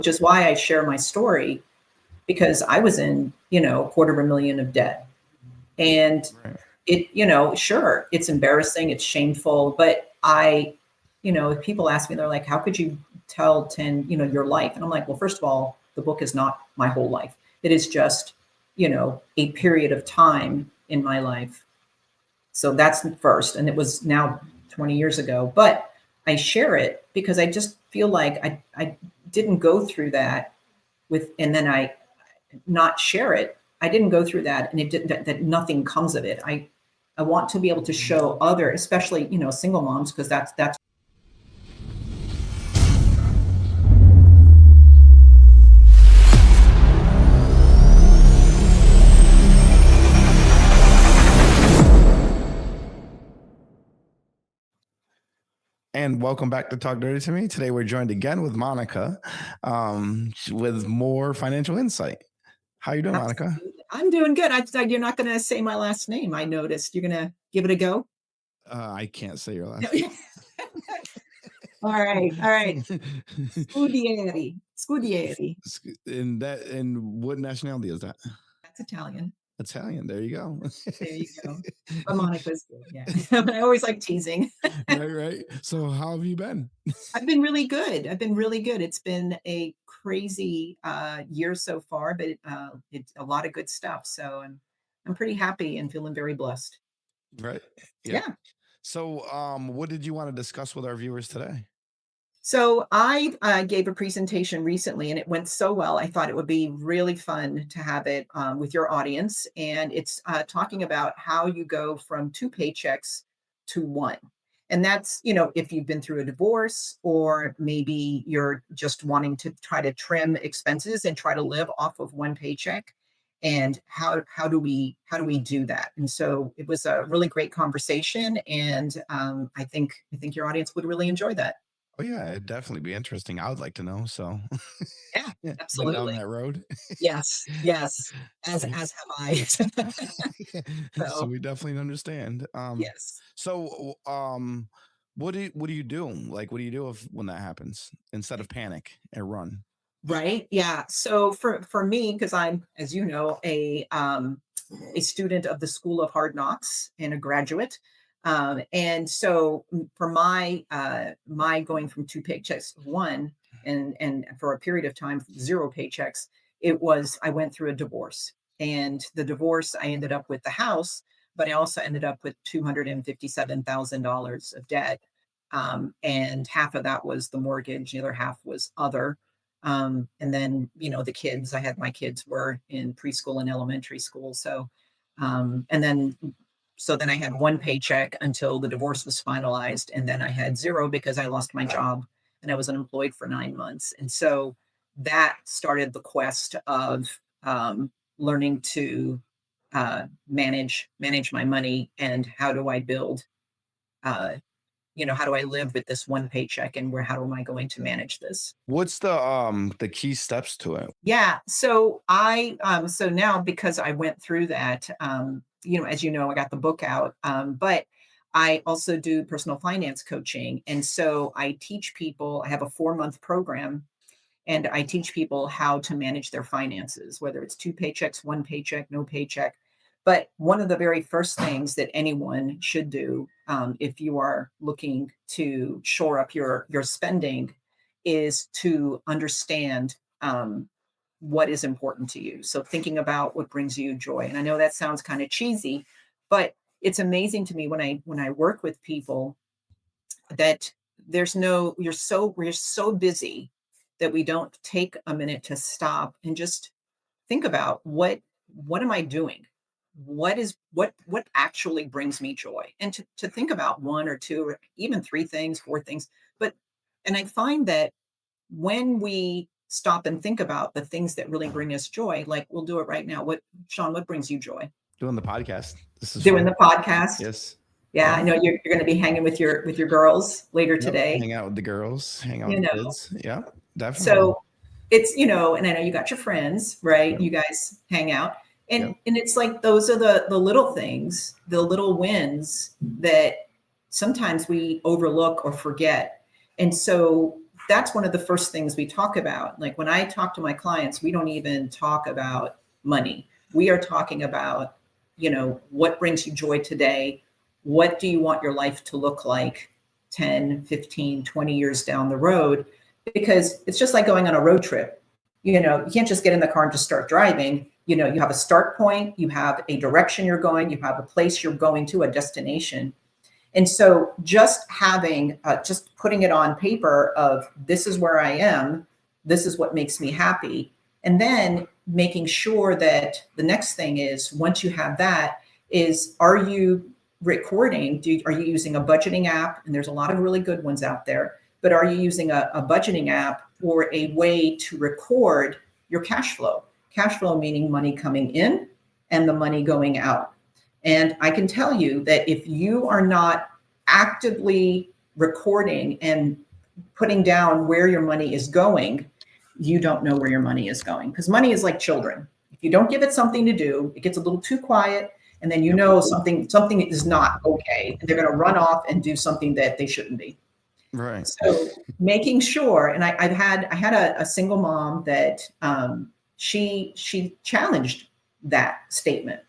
which is why I share my story, because I was in, $250,000 of debt. And Right. sure, it's embarrassing, it's shameful, but if people ask me, they're like, how could you tell 10, your life? And I'm like, well, first of all, the book is not my whole life. It is just, a period of time in my life. So that's the first. And it was now 20 years ago, but I share it because I just feel like I didn't go through that and then I not share it. I didn't go through that, and it did that nothing comes of it. I want to be able to show other, especially, single moms, because that's And welcome back to Talk Dirty to Me. Today we're joined again with Monica with more financial insight. How you doing, Monica? I'm doing good. You're not going to say my last name. I noticed. You're going to give it a go. I can't say your last name. All right. Scudieri. And what nationality is that? That's Italian. Italian. There you go. There you go. But Monica's good. Yeah. But I always like teasing. Right. So how have you been? I've been really good. It's been a crazy year so far, but it's a lot of good stuff. So I'm pretty happy and feeling very blessed. Right. Yeah. So what did you want to discuss with our viewers today? So I gave a presentation recently, and it went so well. I thought it would be really fun to have it with your audience. And it's talking about how you go from two paychecks to one. And that's, if you've been through a divorce, or maybe you're just wanting to try to trim expenses and try to live off of one paycheck. And how do we do that? And so it was a really great conversation, and I think your audience would really enjoy that. Oh yeah, it'd definitely be interesting. I would like to know. So Yeah, been down absolutely. that road. Yes, as have I. So So, we definitely understand. yes. So what do you do? Like what do you do when that happens instead of panic and run? Right, yeah. So for me, because I'm, as you know, a student of the School of Hard Knocks and a graduate, and so for my going from two paychecks to one, and for a period of time, zero paychecks, I went through a divorce. And the divorce, I ended up with the house, but I also ended up with $257,000 of debt. And half of that was the mortgage, the other half was other. And then, the kids, I had my kids were in preschool and elementary school. So then I had one paycheck until the divorce was finalized. And then I had zero because I lost my job and I was unemployed for 9 months. And so that started the quest of learning to manage my money, and how do I build, uh, how do I live with this one paycheck, and how am I going to manage this? What's the key steps to it? Yeah. So now, because I went through that, as you know, I got the book out, but I also do personal finance coaching. And so I teach people, I have a 4-month program, and I teach people how to manage their finances, whether it's two paychecks, one paycheck, no paycheck. But one of the very first things that anyone should do, if you are looking to shore up your spending, is to understand what is important to you. So thinking about what brings you joy. And I know that sounds kind of cheesy, but it's amazing to me when I work with people that we're so busy that we don't take a minute to stop and just think about what am I doing? What actually brings me joy? And to think about one or two or even three things, four things. But and I find that when we stop and think about the things that really bring us joy, like we'll do it right now. What brings you joy? Doing the podcast. This is Doing fun. the podcast. Yes. Yeah, I know you're going to be hanging with your girls later Yep. today. Hang out with the girls, hang out You with the know, kids. Yeah, definitely. so it's, and I know you got your friends, right? Yep. You guys hang out, and Yep. and it's like those are the little things, the little wins that sometimes we overlook or forget. And so that's one of the first things we talk about. Like when I talk to my clients, we don't even talk about money. We are talking about, what brings you joy today? What do you want your life to look like 10, 15, 20 years down the road? Because it's just like going on a road trip. You can't just get in the car and just start driving. You have a start point, you have a direction you're going, you have a place you're going to, a destination. And so just having, just putting it on paper of this is where I am, this is what makes me happy. And then making sure that the next thing is, once you have that, is are you recording? Are you using a budgeting app? And there's a lot of really good ones out there, but are you using a budgeting app or a way to record your cash flow? Cash flow meaning money coming in and the money going out. And I can tell you that if you are not actively recording and putting down where your money is going, you don't know where your money is going, because money is like children. If you don't give it something to do, it gets a little too quiet, and then something is not okay, and they're going to run off and do something that they shouldn't be. Right. So making sure, and I had a single mom that she challenged that statement.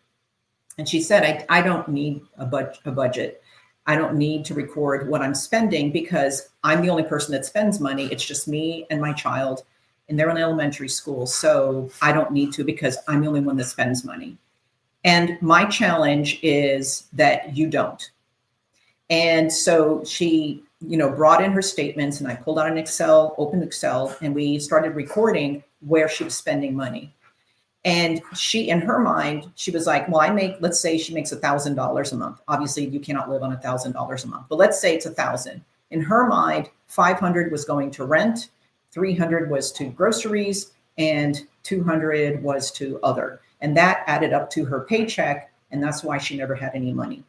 And she said, I don't need a budget. I don't need to record what I'm spending because I'm the only person that spends money. It's just me and my child, and they're in elementary school. So I don't need to because I'm the only one that spends money. And my challenge is that you don't. And so she, brought in her statements, and I pulled out opened Excel, and we started recording where she was spending money. And she, in her mind, she was like, well, let's say she makes $1,000 a month. Obviously you cannot live on $1,000 a month, but let's say it's 1,000. In her mind, 500 was going to rent, 300 was to groceries, and 200 was to other. And that added up to her paycheck. And that's why she never had any money.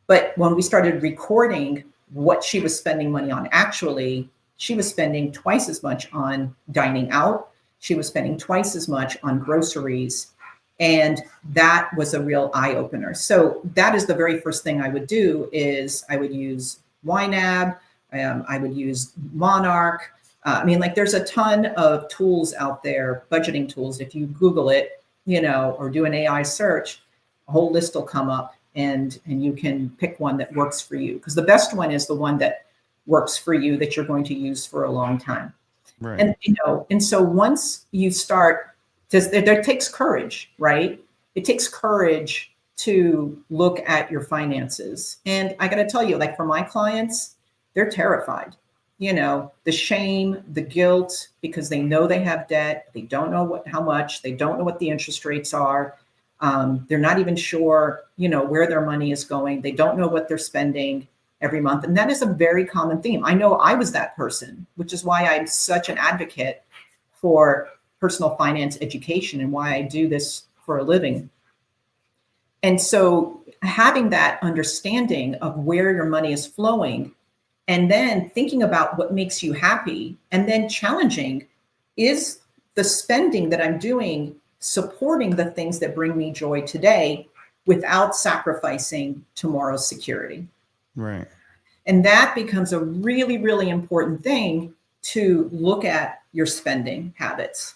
But when we started recording what she was spending money on, actually, she was spending twice as much on dining out. She was spending twice as much on groceries. And that was a real eye opener. So that is the very first thing I would do is I would use YNAB. I would use Monarch. There's a ton of tools out there, budgeting tools. If you Google it, or do an AI search, a whole list will come up, and you can pick one that works for you. Because the best one is the one that works for you, that you're going to use for a long time. Right. And so once you start, there takes courage, right? It takes courage to look at your finances. And I got to tell you, like for my clients, they're terrified. The shame, the guilt, because they know they have debt. They don't know how much, they don't know what the interest rates are. They're not even sure, where their money is going. They don't know what they're spending every month. And that is a very common theme. I know I was that person, which is why I'm such an advocate for personal finance education and why I do this for a living. And so having that understanding of where your money is flowing, and then thinking about what makes you happy, and then challenging, is the spending that I'm doing supporting the things that bring me joy today without sacrificing tomorrow's security? Right. And that becomes a really, really important thing to look at your spending habits,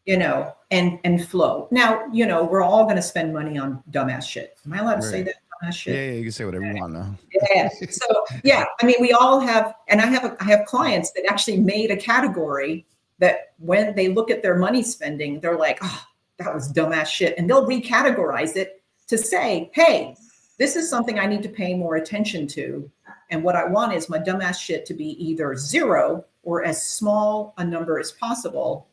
and flow. Now, we're all going to spend money on dumbass shit. Am I allowed to say that? Dumbass shit? Yeah, you can say whatever you want now. Yeah. So yeah, we all have, and I have clients that actually made a category that when they look at their money spending, they're like, oh, that was dumbass shit. And they'll recategorize it to say, hey, this is something I need to pay more attention to. And what I want is my dumbass shit to be either zero or as small a number as possible.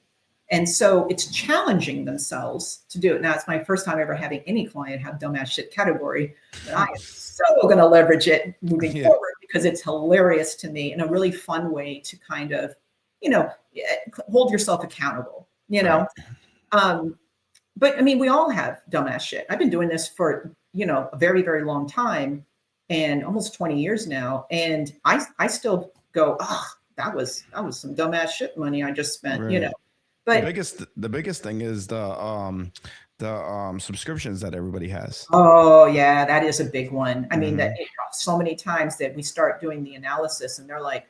And so it's challenging themselves to do it. Now, it's my first time ever having any client have dumbass shit category, but I am so going to leverage it moving forward because it's hilarious to me and a really fun way to kind of, hold yourself accountable, Right. But we all have dumbass shit. I've been doing this for, a very, very long time, and almost 20 years now. And I still go, oh, that was some dumbass shit money I just spent, Right. But the biggest thing is the subscriptions that everybody has. Oh yeah, that is a big one. That so many times that we start doing the analysis and they're like,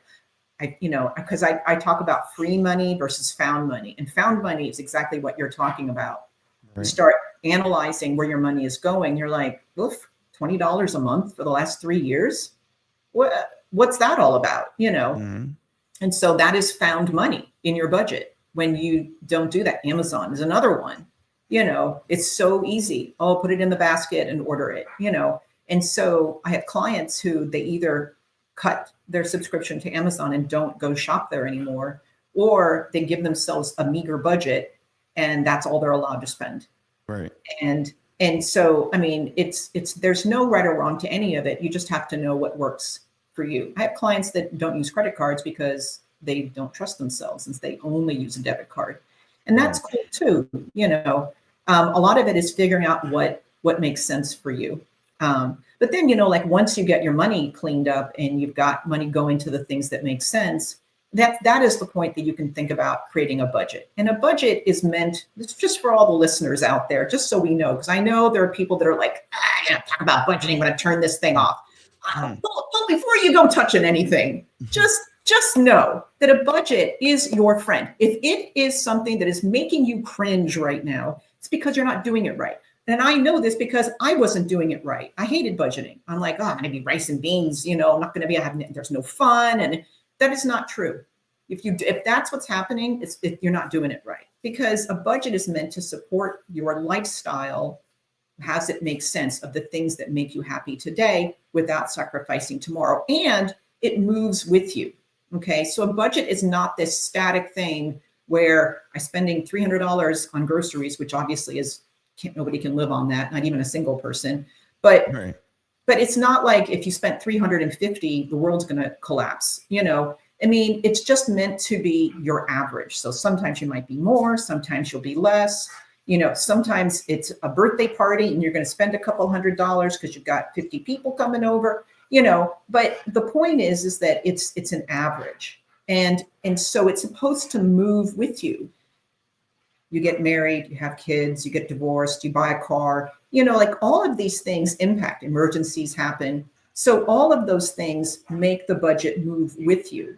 because I talk about free money versus found money. And found money is exactly what you're talking about. You Right. start analyzing where your money is going. You're like, oof, $20 a month for the last 3 years. What's that all about? Mhm. And so that is found money in your budget when you don't do that. Amazon is another one. It's so easy. Oh, put it in the basket and order it. And so I have clients who they either cut their subscription to Amazon and don't go shop there anymore, or they give themselves a meager budget and that's all they're allowed to spend. Right. And so I mean it's there's no right or wrong to any of it. You just have to know what works for you. I have clients that don't use credit cards because they don't trust themselves since they only use a debit card. And that's Right. cool too. A lot of it is figuring out what makes sense for you. But then, like once you get your money cleaned up and you've got money going to the things that make sense, that is the point that you can think about creating a budget. And a budget is meant, it's just for all the listeners out there, just so we know, because I know there are people that are like, I gotta talk about budgeting when I turn this thing off. Mhm. Well, before you go touching anything, just know that a budget is your friend. If it is something that is making you cringe right now, it's because you're not doing it right. And I know this because I wasn't doing it right. I hated budgeting. I'm like, oh, I'm going to be rice and beans. I'm not going to be having. There's no fun, and that is not true. If that's what's happening, you're not doing it right, because a budget is meant to support your lifestyle. Has it make sense of the things that make you happy today without sacrificing tomorrow, and it moves with you. Okay, so a budget is not this static thing where I'm spending $300 on groceries, which obviously is nobody can live on that, not even a single person. But Right. but it's not like if you spent 350, the world's going to collapse. I mean, it's just meant to be your average. So sometimes you might be more, sometimes you'll be less. Sometimes it's a birthday party and you're going to spend a couple $100s because you've got 50 people coming over. But the point is that it's an average. And so it's supposed to move with you. You get married, you have kids, you get divorced, you buy a car, like all of these things impact. Emergencies happen. So all of those things make the budget move with you.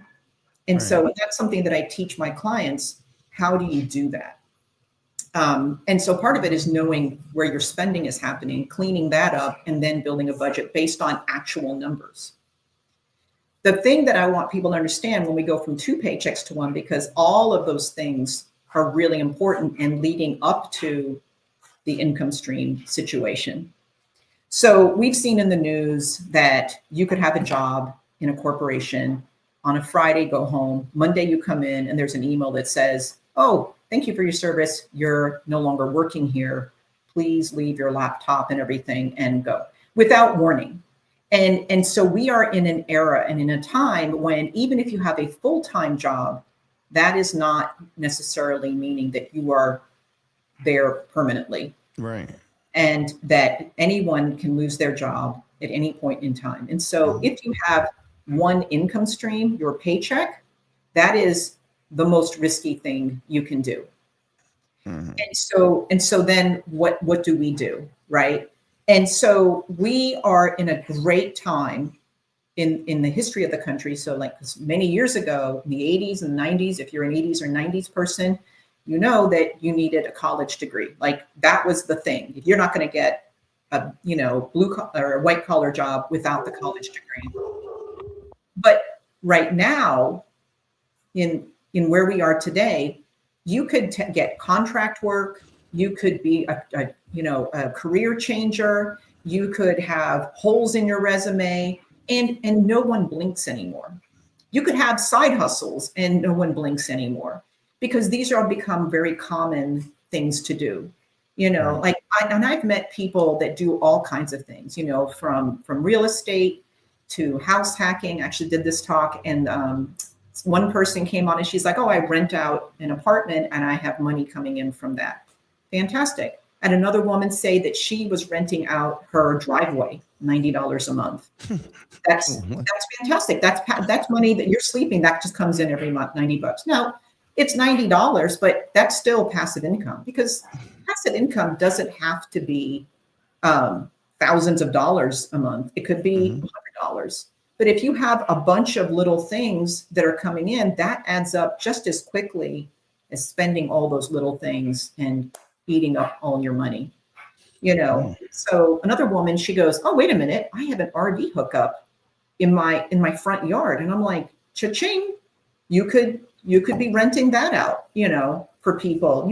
And Right. so that's something that I teach my clients. How do you do that? And so part of it is knowing where your spending is happening, cleaning that up, and then building a budget based on actual numbers. The thing that I want people to understand when we go from 2 paychecks to 1, because all of those things are really important and leading up to the income stream situation. So we've seen in the news that you could have a job in a corporation, on a Friday, go home. Monday, you come in and there's an email that says, oh, thank you for your service. You're no longer working here. Please leave your laptop and everything and go, without warning. And so we are in an era and in a time when even if you have a full-time job, that is not necessarily meaning that you are there permanently, Right. and that anyone can lose their job at any point in time. And so Mhm. if you have one income stream, your paycheck, that is the most risky thing you can do. Mhm. And so then what do we do, right? And so we are in a great time in the history of the country. So like many years ago, in the 80s and 90s, if you're an 80s or 90s person, you know that you needed a college degree. Like that was the thing. You're not going to get a blue or a white collar job without the college degree. But right now, in where we are today, you could get contract work. You could be a career changer. You could have holes in your resume, and no one blinks anymore. You could have side hustles, and no one blinks anymore, because these are become very common things to do. Right. Like I've met people that do all kinds of things. From real estate to house hacking. I actually did this talk, and one person came on and she's like, oh, I rent out an apartment and I have money coming in from that. Fantastic. And another woman say that she was renting out her driveway, $90 a month. That's Mhm. that's fantastic. That's money that you're sleeping. That just comes in every month, $90. Now it's $90, but that's still passive income, because passive income doesn't have to be thousands of dollars a month. It could be Mhm. $100. But if you have a bunch of little things that are coming in, that adds up just as quickly as spending all those little things and eating up all your money. Mm. So another woman, she goes, "Oh, wait a minute, I have an RV hookup in my front yard." And I'm like, "Cha-ching, you could be renting that out, for people,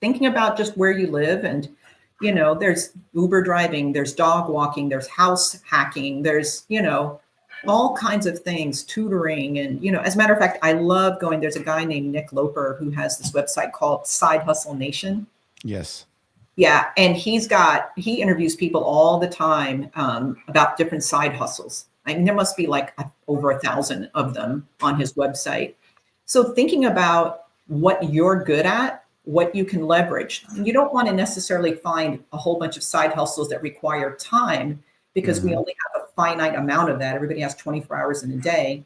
thinking about just where you live. And there's Uber driving, there's dog walking, there's house hacking, there's all kinds of things, tutoring. And as a matter of fact, I love going, there's a guy named Nick Loper who has this website called Side Hustle Nation. Yes. Yeah, and he interviews people all the time, about different side hustles. I mean, there must be like over 1,000 of them on his website. So thinking about what you're good at, what you can leverage. You don't want to necessarily find a whole bunch of side hustles that require time, because we Hmm. only have a finite amount of that. Everybody has 24 hours in a day.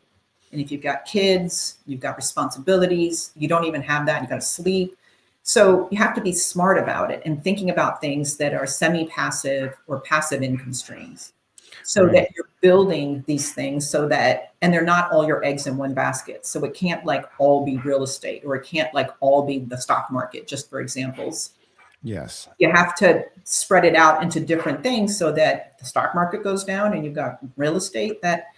And if you've got kids, you've got responsibilities, you don't even have that, you got to sleep. So you have to be smart about it and thinking about things that are semi-passive or passive income streams, so Right. that you're building these things, so that, and they're not all your eggs in one basket. So it can't like all be real estate, or it can't like all be the stock market, just for examples. Yes. You have to spread it out into different things, so that the stock market goes down and you've got real estate that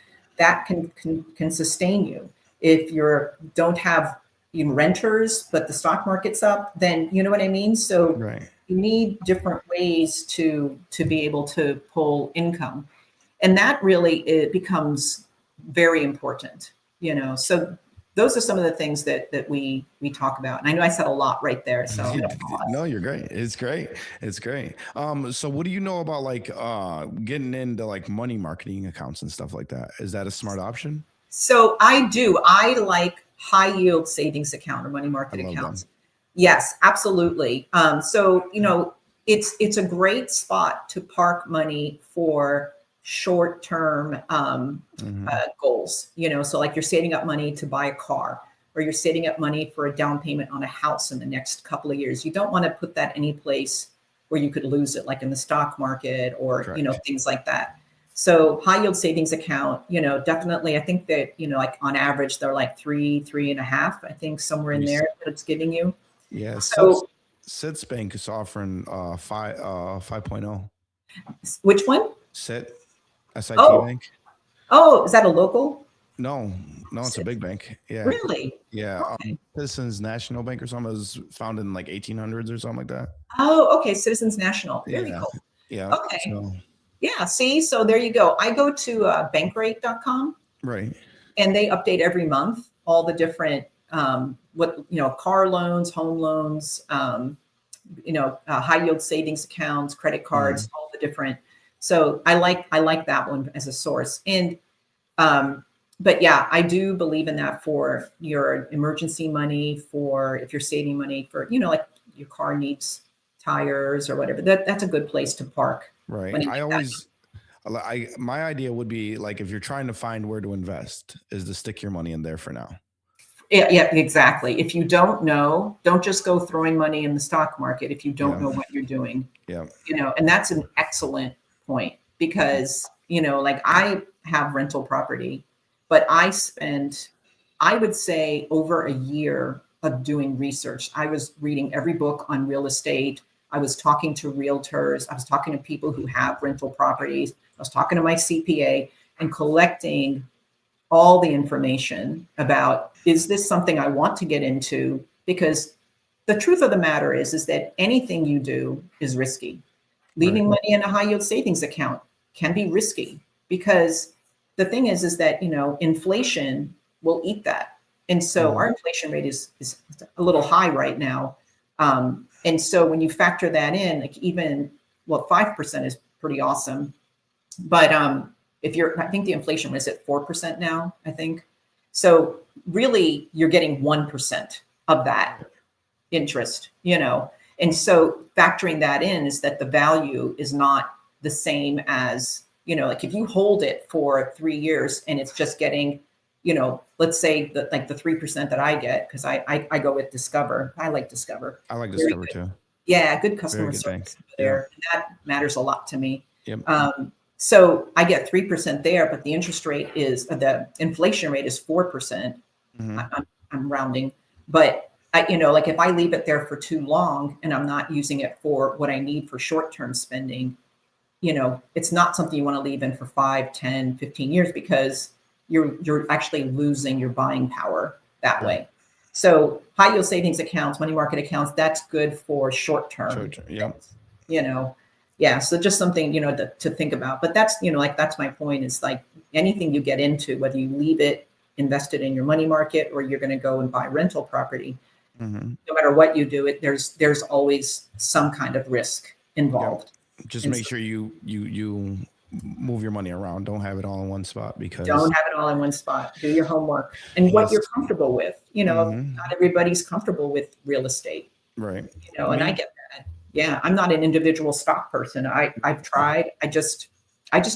can sustain you. If you don't have even renters, but the stock market's up, then you know what I mean. So Right. you need different ways to be able to pull income, and that really, it becomes very important. So those are some of the things that we talk about. And I know I said a lot right there, so I'm You- going to No, pause. you're great. It's great. It's great. So what do you know about like getting into like money marketing accounts and stuff like that? Is that a smart option? So I do. I like high yield savings account or money I market love them. accounts. Yes, absolutely. So it's a great spot to park money for short term, Hmm. goals. So like you're saving up money to buy a car, or you're saving up money for a down payment on a house in the next couple of years. You don't want to put that any place where you could lose it, like in the stock market, or Correct. things like that. So high yield savings account, definitely. I think that like on average they're like three and a half. I think somewhere in Yes. there that it's giving you. Yeah. So Sits Bank is offering 5.0. which one? SIT Oh, Bank. oh, is that a local? No, no, it's a big bank. Yeah. Really? Yeah. Okay. Citizens National Bank or something. It was founded in like 1800s or something like that. Oh, okay. Citizens National. Very Yeah. cool. Yeah. Okay. So, Yeah. See, so there you go. I go to bankrate.com, right. and they update every month all the different, car loans, home loans, high yield savings accounts, credit cards, Mhm. all the different. So I like that one as a source. And um, but yeah, I do believe in that for your emergency money, for if you're saving money for, like your car needs tires or whatever. That's a good place to park Right. money I like that. always, my idea would be like if you're trying to find where to invest, is to stick your money in there for now. Yeah, yeah, exactly. If you don't know, don't just go throwing money in the stock market if you don't Yeah. know what you're doing. Yeah. And that's an excellent point, because like I have rental property, but I would say over a year of doing research. I was reading every book on real estate. I was talking to realtors. I was talking to people who have rental properties. I was talking to my CPA and collecting all the information about, is this something I want to get into? Because the truth of the matter is that anything you do is risky. Right. Leaving money in a high yield savings account can be risky, because the thing is that inflation will eat that. And so our Mhm. inflation rate is a little high right now. And so when you factor that in, like even, well, 5% is pretty awesome. But if I think the inflation was at 4% now, I think. So really, you're getting 1% of that interest, And so factoring that in is that the value is not the same as, like if you hold it for 3 years and it's just getting, let's say that like the 3% that I get, because I go with Discover. I like Discover. I like Very Discover good. too. Yeah, good Very customer good bank. service over Yeah. there. And that matters a lot to me. Yep. So I get 3% there, but the interest rate is the inflation rate is 4%. I, Hmm. I'm, I'm rounding, but like if I leave it there for too long and I'm not using it for what I need for short-term spending, it's not something you want to leave in for 5, 10, 15 years because you're actually losing your buying power that Right. way. So high yield savings accounts, money market accounts, that's good for short term Church. Yep. things, you know. Yeah, so just something, to think about. But that's, like that's my point is like anything you get into, whether you leave it invested in your money market or you're going to go and buy rental property, Hmm. no matter what you do, there's always some kind of risk Yep. involved. Just And make so sure you move your money around. Don't have it all in one spot don't because have it all in one spot. Do your homework and what you're yes. comfortable with. Hmm. Not everybody's comfortable with real estate, Right. and I Me. get that. Yeah, I'm not an individual stock person. I've tried. I just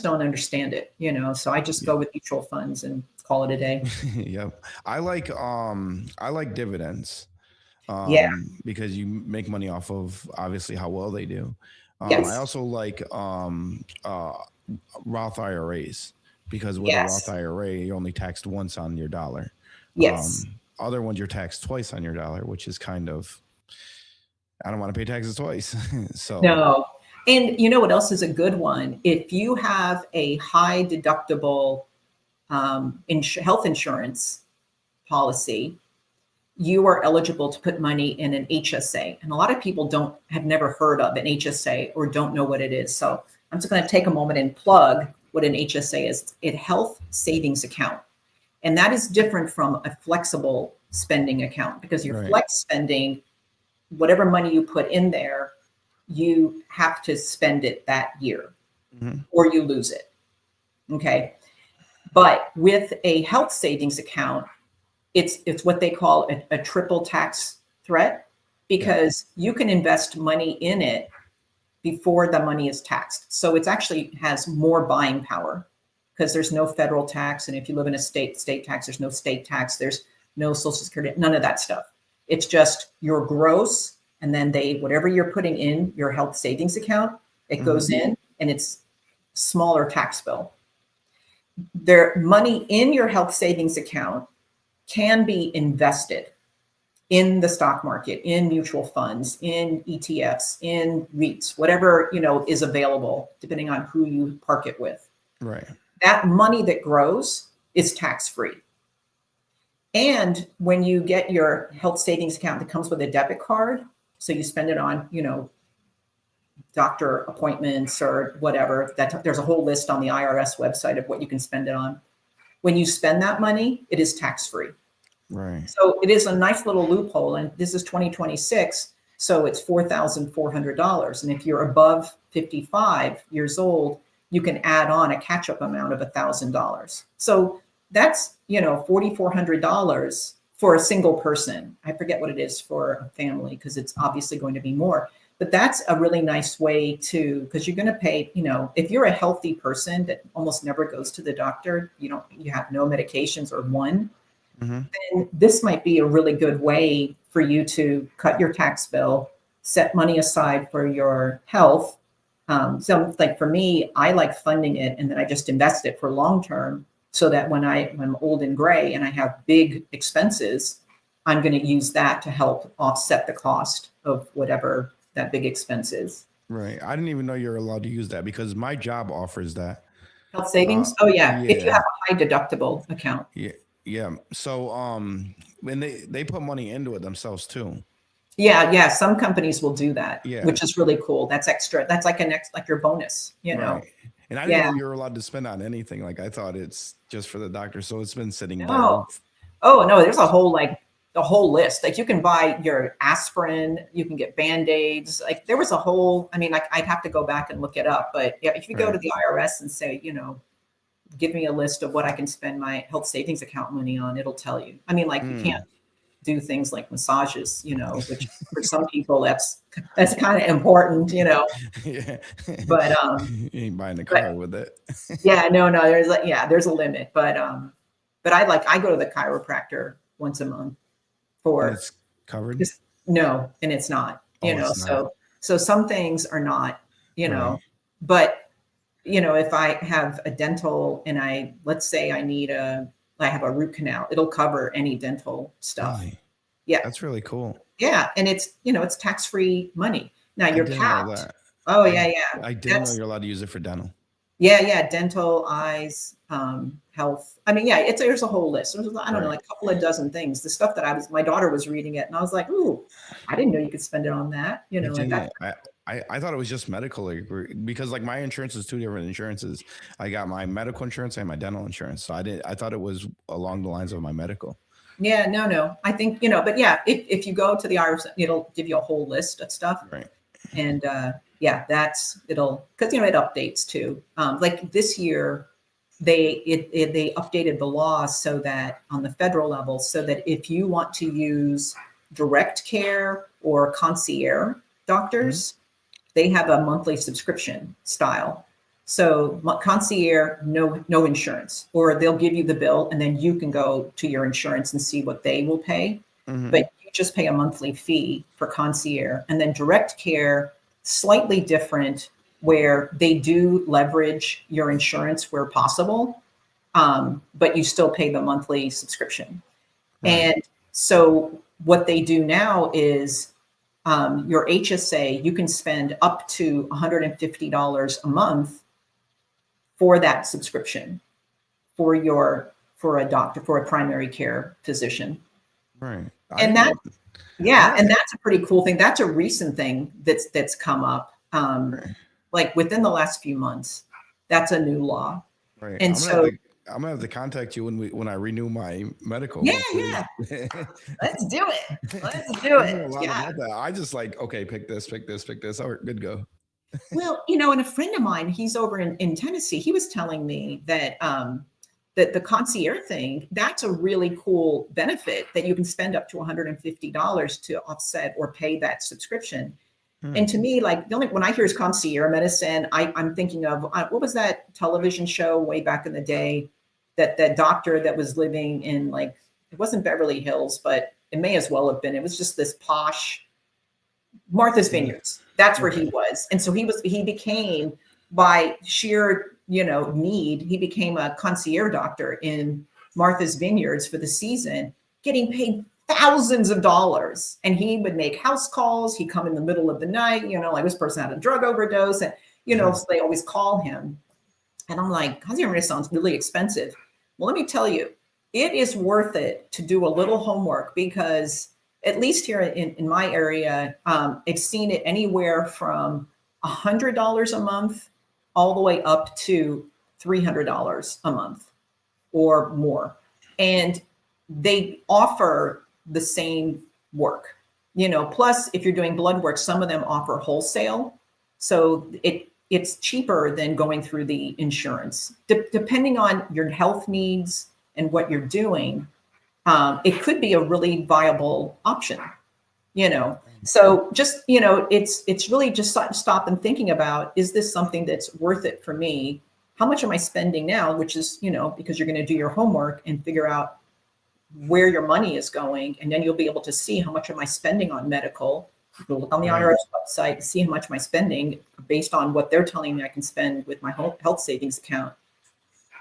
don't understand it, so I just Yeah. go with mutual funds and call it a day. Yep. I like dividends Yeah. because you make money off of obviously how well they do. I Yes. also like Roth IRAs because with a Roth Yes. IRA, you're only taxed once on your dollar. Yes. Other ones you're taxed twice on your dollar, which is kind of I don't want to pay taxes twice. So No. And you know what else is a good one? If you have a high deductible health insurance policy, you are eligible to put money in an HSA. And a lot of people don't have never heard of an HSA or don't know what it is. So I'm just going to take a moment and plug what an HSA is. It's a health savings account. And that is different from a flexible spending account because your right. flex spending, whatever money you put in there, you have to spend it that year Hmm. or you lose it. Okay. But with a health savings account, it's what they call a triple tax threat Yeah. because you can invest money in it before the money is taxed. So it actually has more buying power because there's no federal tax. And if you live in a state tax, there's no state tax, there's no social security, none of that stuff. It's just your gross. And then whatever you're putting in your health savings account, it goes Hmm. in and it's smaller tax bill. Their money in your health savings account can be invested in the stock market, in mutual funds, in ETFs, in REITs, whatever, is available, depending on who you park it with. Right. That money that grows is tax free. And when you get your health savings account that comes with a debit card, so you spend it on, doctor appointments or whatever, there's a whole list on the IRS website of what you can spend it on. When you spend that money, it is tax free. Right. So it is a nice little loophole, and this is 2026, so it's $4,400. And if you're above 55 years old, you can add on a catch-up amount of $1,000. So that's $4,400 for a single person. I forget what it is for a family because it's obviously going to be more. But that's a really nice way to because you're going to pay. If you're a healthy person that almost never goes to the doctor, you have no medications or one, Hmm. and this might be a really good way for you to cut your tax bill, set money aside for your health. So, like for me, I like funding it, and then I just invest it for long term, so that when I'm old and gray and I have big expenses, I'm going to use that to help offset the cost of whatever that big expense is. Right. I didn't even know you're allowed to use that because my job offers that. Health Uh, savings? Oh yeah, if you yeah. have a high deductible account. Yeah. Yeah. So when they put money into it themselves too. Yeah, yeah, some companies will do that, Yeah. which is really cool. That's extra. That's like like your bonus, Right. And I didn't Yeah. know you were allowed to spend on anything. Like I thought it's just for the doctor. So it's been sitting there. No. Oh, no, there's a whole list. Like you can buy your aspirin, you can get Band-Aids. Like there was a whole, I mean, like I'd have to go back and look it up, but yeah, if you go to Right. the IRS and say, give me a list of what I can spend my health savings account money on, it'll tell you. I mean, like you can't Mm. do things like massages, which for some people that's kind of important, Yeah. but You ain't buying a but car with it. yeah, no, there's a limit, but I go to the chiropractor once a month And for it's covered. just no, and it's not, Oh, it's not. so some things are not, Right. but if I have a dental and let's say I have a root canal, it'll cover any dental stuff. Really? Yeah. That's really cool. Yeah. And it's tax-free money. Now I you're didn't know capped. that. Oh I yeah, yeah. I didn't know That's you're allowed to use it for dental. Yeah, yeah, dental, eyes, health. I mean, yeah, there's a whole list. There's, I don't know, Right. like a couple of dozen things. The stuff that my daughter was reading it, and I was like, "Ooh, I didn't know you could spend it on that." I Like didn't. that's I thought it was just medical, like, because like my insurance is two different insurances. I got my medical insurance and my dental insurance. So I thought it was along the lines of my medical. Yeah, no, no. I think but yeah, if you go to the IRS, it'll give you a whole list of stuff, Right. and yeah, it'll because it updates too. Like this year, they updated the law so that on the federal level, so that if you want to use direct care or concierge Mhm. doctors, they have a monthly subscription style. So concierge, no insurance, or they'll give you the bill and then you can go to your insurance and see what they will pay. Mhm. But you just pay a monthly fee for concierge. And then direct care, slightly different, where they do leverage your insurance where possible, but you still pay the monthly subscription. Right. And so what they do now is your HSA, you can spend up to $150 a month for that subscription for a doctor, for a primary care physician. Right. I And didn't that, know. I yeah, didn't. and that's a pretty cool thing. That's a recent thing that's come up, Right. like within the last few months. That's a new law. Right. And so, I'm gonna have to contact you when I renew my medical. yeah, Hopefully. yeah, let's do it. Let's do You it. know a lot Yeah. about that. I just like, okay, pick this, pick this, pick this. All right, good go. Well, and a friend of mine, he's over in Tennessee. He was telling me that the concierge thing, that's a really cool benefit that you can spend up to $150 to offset or pay that subscription. Hmm. And to me, like the only when I hear concierge medicine, I'm thinking of what was that television show way back in the day, that doctor that was living in, like, it wasn't Beverly Hills, but it may as well have been. It was just this posh Martha's Yeah. Vineyards. That's where he Okay. was. And so he became, by sheer, need, he became a concierge doctor in Martha's Vineyards for the season, getting paid thousands of dollars. And he would make house calls. He'd come in the middle of the night, like this person had a drug overdose. And, so they always call him. And I'm like, concierge sounds really expensive. Well, let me tell you, it is worth it to do a little homework, because at least here in my area, I've seen it anywhere from $100 a month all the way up to $300 a month or more. And they offer the same work. Plus, if you're doing blood work, some of them offer wholesale. So it's cheaper than going through the insurance. Depending on your health needs and what you're doing, it could be a really viable option. So just, it's really just stop and thinking about, is this something that's worth it for me? How much am I spending now? Which is, because you're going to do your homework and figure out where your money is going, and then you'll be able to see how much am I spending on medical. You'll look on the Right. IRS website, see how much am I spending based on what they're telling me I can spend with my health savings account.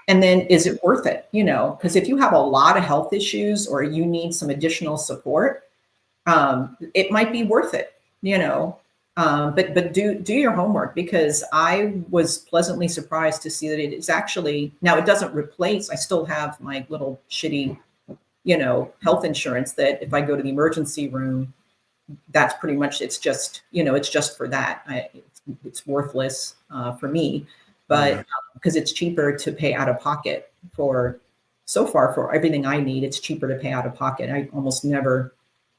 And then, is it worth it? Because if you have a lot of health issues or you need some additional support, it might be worth it. But do your homework, because I was pleasantly surprised to see that it is actually, now it doesn't replace. I still have my little shitty, health insurance that if I go to the emergency room, that's pretty much, it's just for that. It's worthless for me, Yeah. but because it's cheaper to pay out of pocket for, so far, for everything I need, it's cheaper to pay out of pocket. I almost never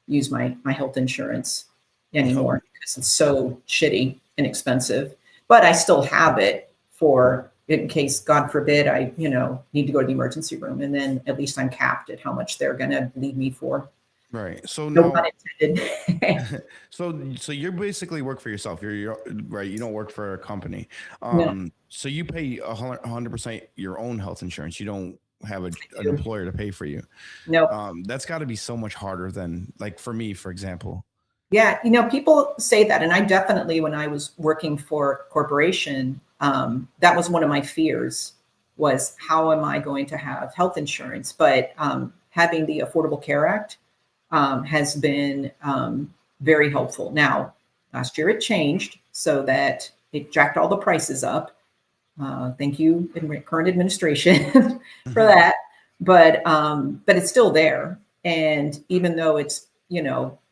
use my health insurance Yep. anymore because it's so shitty and expensive. But I still have it for, in case, God forbid, I need to go to the emergency room, and then at least I'm capped at how much they're going to leave me for. Right. So No pun now, intended. so you basically work for yourself. You're right. You don't work for a company. No, So you pay 100% your own health insurance. You don't have an do. employer to pay for you. No. That's got to be so much harder than, like, for me, for example. Yeah, people say that, and I definitely, when I was working for a corporation, That was one of my fears, was how am I going to have health insurance? But having the Affordable Care Act has been very helpful. Now, last year it changed so that it jacked all the prices up. Thank you, current administration, for Mhm. that. But it's still there. And even though it's,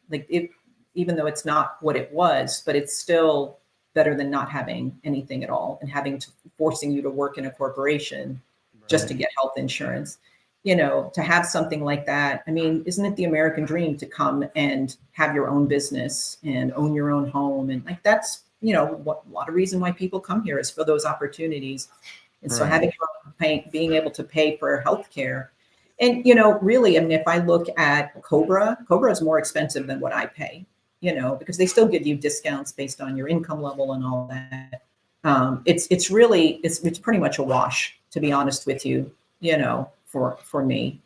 like it, even though it's not what it was, but it's still better than not having anything at all and having to forcing you to work in a corporation just to Right. get health insurance. To have something like that. I mean, isn't it the American dream to come and have your own business and own your own home? And like that's, what a lot of reason why people come here is for those opportunities. And so Right. having your own being able to pay for healthcare. And really, I mean, if I look at Cobra is more expensive than what I pay, because they still give you discounts based on your income level and all that. It's really it's pretty much a wash, to be honest with you, for me.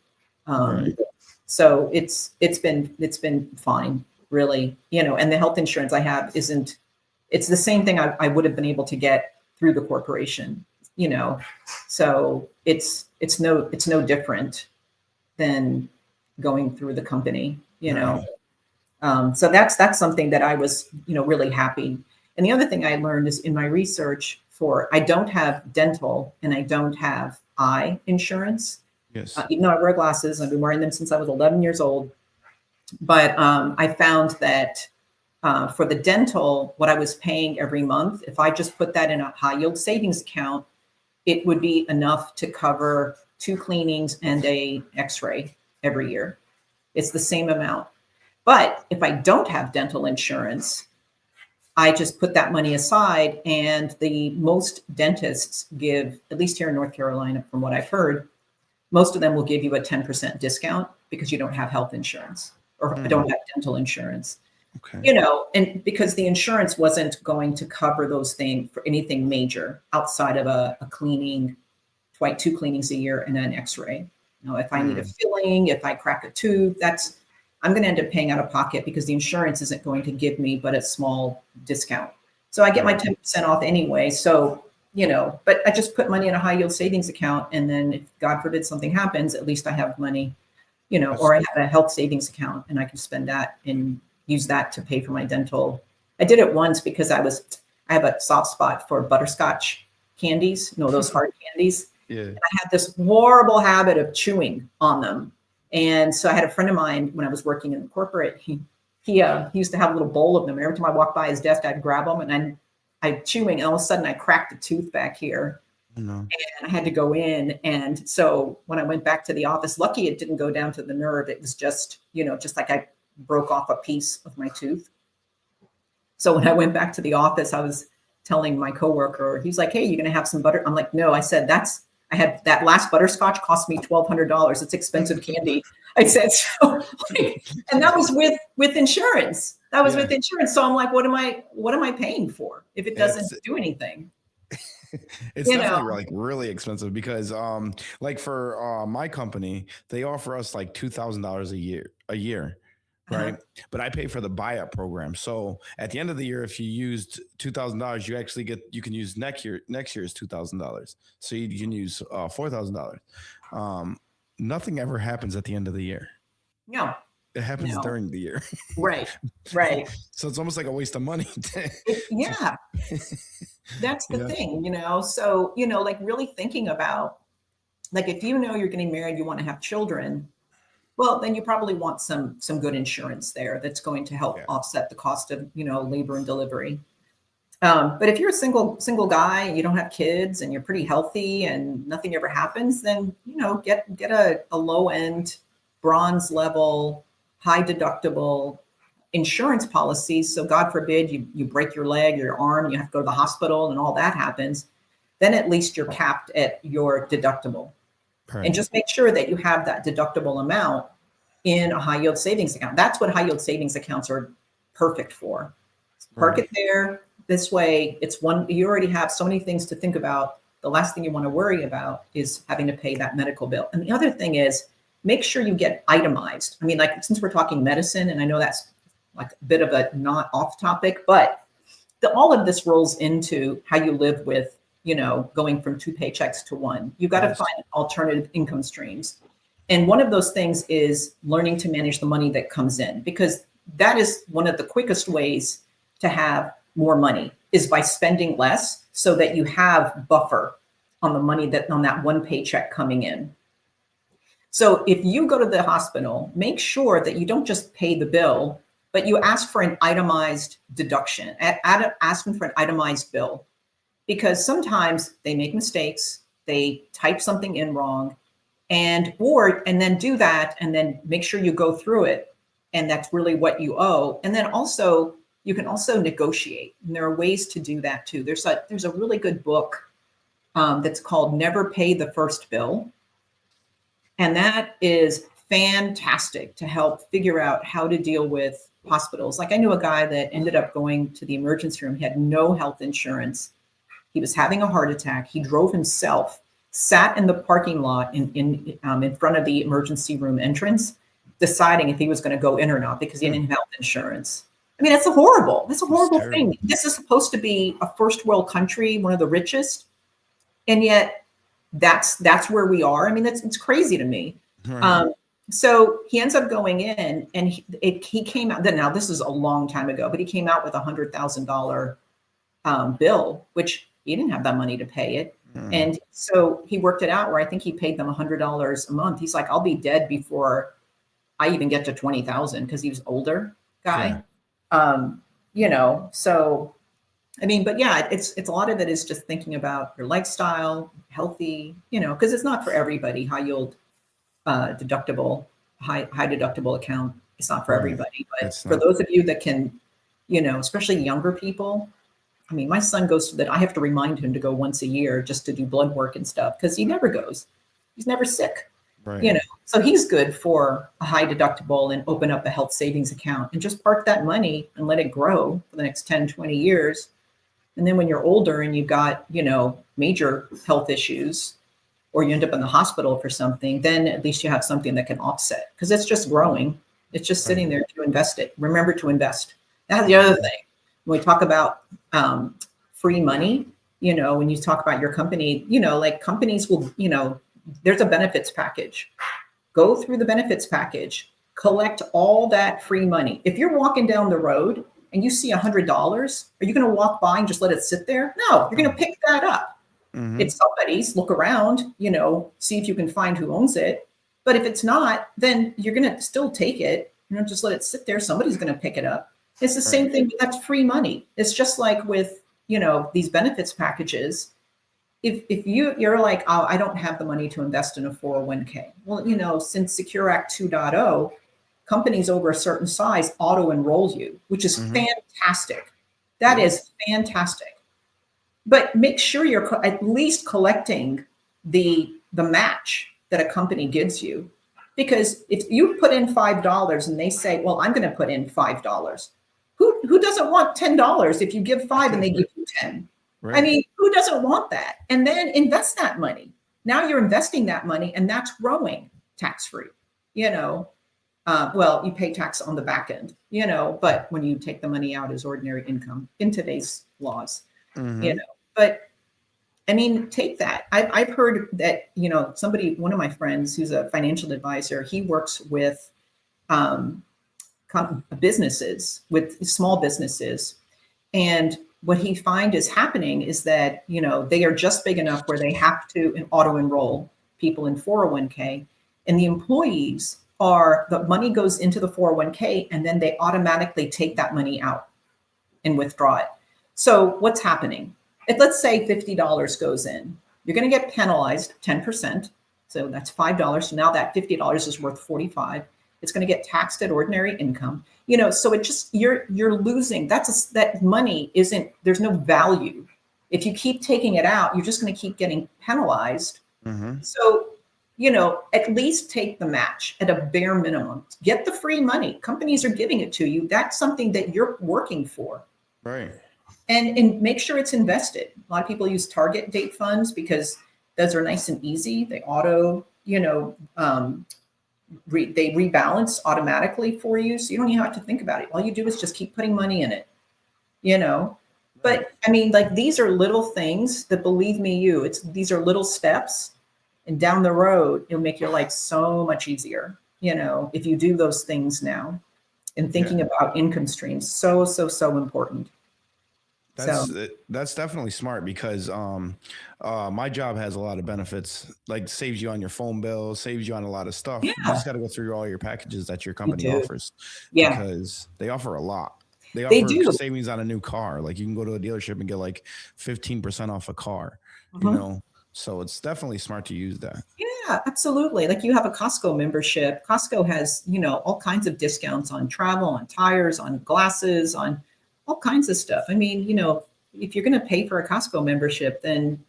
Um, Right. so it's been fine, really, and the health insurance I have isn't it's the same thing I would have been able to get through the corporation, you know. So it's no different than going through the company, you know. Right. So that's something that I was, really happy. And the other thing I learned is in my research for I don't have dental and I don't have eye insurance. Yes. Even though I wear glasses, I've been wearing them since I was 11 years old. But I found that for the dental, what I was paying every month, if I just put that in a high yield savings account, it would be enough to cover two cleanings and a X-ray every year. It's the same amount. But if I don't have dental insurance, I just put that money aside, and the most dentists give, at least here in North Carolina, from what I've heard, most of them will give you a 10% discount because you don't have health insurance or Hmm. don't have dental insurance. Okay. And because the insurance wasn't going to cover those things for anything major outside of a cleaning, two cleanings a year and an x-ray. If I need a Mm. filling, if I crack a tooth, I'm going to end up paying out of pocket because the insurance isn't going to give me but a small discount. So I get my Right. 10% off anyway. So, but I just put money in a high yield savings account. And then if God forbid something happens, at least I have money, That's or I have a health savings account and I can spend that and use that to pay for my dental. I did it once because I have a soft spot for butterscotch candies, those hard candies. yeah. I had this horrible habit of chewing on them. And so I had a friend of mine when I was working in the corporate, he used to have a little bowl of them. And every time I walked by his desk, I'd grab them and I'd chewing. And all of a sudden I cracked a tooth back here No. and I had to go in. And so when I went back to the office, lucky it didn't go down to the nerve. It was just, just like I broke off a piece of my tooth. So when I went back to the office, I was telling my coworker, he's like, "Hey, you're gonna have some butter?" I'm like, "No." I said, I had that last butterscotch cost me $1,200. It's expensive candy. I said, so, and that was with insurance. That was yeah. with insurance. So I'm like, what am I paying for if it doesn't It's do anything? it's You know? definitely like really expensive because like for my company, they offer us like $2,000 a year, Uh-huh. right? But I pay for the buyout program. So at the end of the year, if you used $2,000, you can use next year's $2,000. So you can use $4,000. Um, Nothing ever happens at the end of the year. No, It happens no. during the year. Right, right. So it's almost like a waste of money. Yeah, that's the Yeah. thing, So, like really thinking about, like, if you're getting married, you want to have children. Well, then you probably want some good insurance there that's going to help Yeah. offset the cost of, labor and delivery. But if you're a single guy and you don't have kids and you're pretty healthy and nothing ever happens, then get a low end, bronze level, high deductible insurance policy. So God forbid you break your leg, your arm, you have to go to the hospital and all that happens. Then at least you're capped at your deductible. And Right. just make sure that you have that deductible amount in a high yield savings account. That's what high yield savings accounts are perfect for. Park Right. it there. This way, you already have so many things to think about. The last thing you want to worry about is having to pay that medical bill. And the other thing is make sure you get itemized. I mean, like since we're talking medicine, and I know that's like a bit of a not off topic, but all of this rolls into how you live with going from two paychecks to one. You got to Yes. find alternative income streams. And one of those things is learning to manage the money that comes in, because that is one of the quickest ways to have more money is by spending less so that you have buffer on the money that on that one paycheck coming in. So if you go to the hospital, make sure that you don't just pay the bill, but you ask for an itemized deduction, ask them for an itemized bill, because sometimes they make mistakes, they type something in wrong, and then do that, and then make sure you go through it, and that's really what you owe. And then also you can also negotiate, and there are ways to do that too. There's a really good book that's called Never Pay the First Bill, and that is fantastic to help figure out how to deal with hospitals. Like I knew a guy that ended up going to the emergency room. He had no health insurance. He was having a heart attack. He drove himself, sat in the parking lot in front of the emergency room entrance, deciding if he was going to go in or not because he didn't have health insurance. I mean, that's a horrible thing. This is supposed to be a first world country, one of the richest, and yet that's where we are. I mean, it's crazy to me. Right. So he ends up going in, and he came out. Now this is a long time ago, but he came out with $100,000 bill, which he didn't have that money to pay it. And so he worked it out where I think he paid them $100 a month. He's like, I'll be dead before I even get to 20,000, because he was older guy. So I mean, but yeah, it's a lot of it is just thinking about your lifestyle, healthy, because it's not for everybody. High yield deductible, high deductible account. It's not for Right. everybody, but It's for not. those of you that can, especially younger people. I mean, my son goes to that. I have to remind him to go once a year just to do blood work and stuff, because he never goes. He's never sick, Right. So he's good for a high deductible and open up a health savings account and just park that money and let it grow for the next 10, 20 years. And then when you're older and you've got, major health issues, or you end up in the hospital for something, then at least you have something that can offset, because it's just growing. It's just Right. sitting there to invest it. Remember to invest. That's the other thing. When we talk about free money, when you talk about your company, like companies will, there's a benefits package. Go through the benefits package, collect all that free money. If you're walking down the road and you see $100, are you going to walk by and just let it sit there? No, you're going to pick that up. Mm-hmm. It's somebody's. Look around, see if you can find who owns it. But if it's not, then you're going to still take it. Just let it sit there. Somebody's going to pick it up. It's the same thing. That's free money. It's just like with, these benefits packages. If you're like, oh, I don't have the money to invest in a 401k. Well, since Secure Act 2.0, companies over a certain size auto enroll you, which is fantastic. That is fantastic. But make sure you're at least collecting the match that a company gives you. Because if you put in $5 and they say, well, I'm going to put in $5, who doesn't want $10 if you give 5 and they give you 10? Right. I mean, who doesn't want that? And then invest that money. Now you're investing that money, and that's growing tax-free. Well, you pay tax on the back end, but when you take the money out as ordinary income in today's laws, but I mean, take that. I've heard that, one of my friends who's a financial advisor, he works with businesses, with small businesses. And what he find is happening is that, they are just big enough where they have to auto enroll people in 401k, and the employees the money goes into the 401k, and then they automatically take that money out and withdraw it. So what's happening? If let's say $50 goes in, you're going to get penalized 10%. So that's $5. So now that $50 is worth 45. It's going to get taxed at ordinary income. So it just, you're losing. That money isn't, there's no value. If you keep taking it out, you're just going to keep getting penalized. So, at least take the match at a bare minimum. Get the free money. Companies are giving it to you. That's something that you're working for. Right. And make sure it's invested. A lot of people use target date funds because those are nice and easy. They auto, they rebalance automatically for you. So you don't even have to think about it. All you do is just keep putting money in it, Right. But I mean, like these are little things that, believe me, these are little steps, and down the road, it'll make your life so much easier. If you do those things now, and Yeah. thinking about income streams, so important. So That's definitely smart because my job has a lot of benefits, like saves you on your phone bill, saves you on a lot of stuff. You yeah, just got to go through all your packages that your you company do. offers Yeah, because they offer a lot. They they offer do. savings on a new car. Like you can go to a dealership and get like 15% off a car, you Mhm. know? So it's definitely smart to use that. Yeah, absolutely. Like you have a Costco membership. Costco has, all kinds of discounts on travel, on tires, on glasses, on all kinds of stuff. I mean, if you're going to pay for a Costco membership, then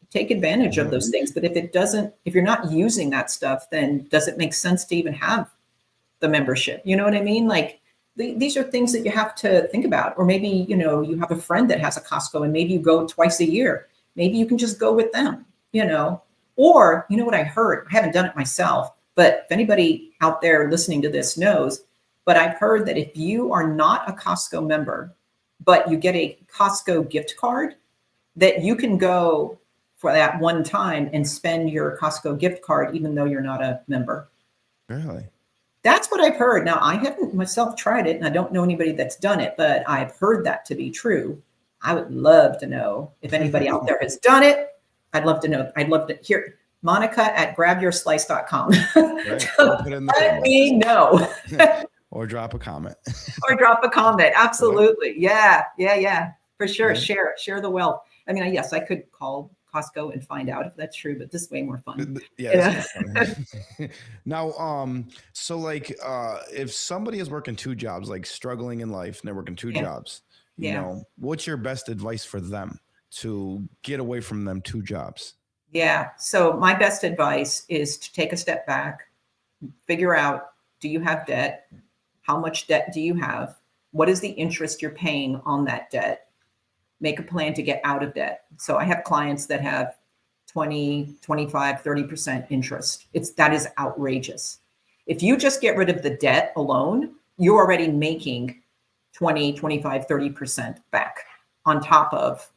take advantage of Do it. those things. But if you're not using that stuff, then does it make sense to even have the membership? You know what I mean? Like these are things that you have to think about. Or maybe, you have a friend that has a Costco and maybe you go twice a year. Maybe you can just go with them, you know. Or, what I heard, I haven't done it myself, but if anybody out there listening to this knows, but I've heard that if you are not a Costco member, but you get a Costco gift card, that you can go for that one time and spend your Costco gift card, even though you're not a member. Really? That's what I've heard. Now, I haven't myself tried it, and I don't know anybody that's done it, but I've heard that to be true. I would love to know if anybody out there has done it. I'd love to know. I'd love to hear Monica at grabyourslice.com. Right. Or put it in the Let me comments know. or drop a comment. Or drop a comment. Right. Absolutely. Yeah. Yeah. Yeah. For sure. Right. Share the wealth. I mean, yes, I could call Costco and find out if that's true, but this is way more fun. Yeah, this is Yeah. more fun. Now, so like if somebody is working two jobs, like struggling in life and they're working two Yeah. jobs, Yeah. what's your best advice for them to get away from them two jobs? Yeah. So my best advice is to take a step back, figure out, do you have debt? How much debt do you have? What is the interest you're paying on that debt? Make a plan to get out of debt. So I have clients that have 20, 25, 30% interest. That is outrageous. If you just get rid of the debt alone, you're already making 20, 25, 30% back on top of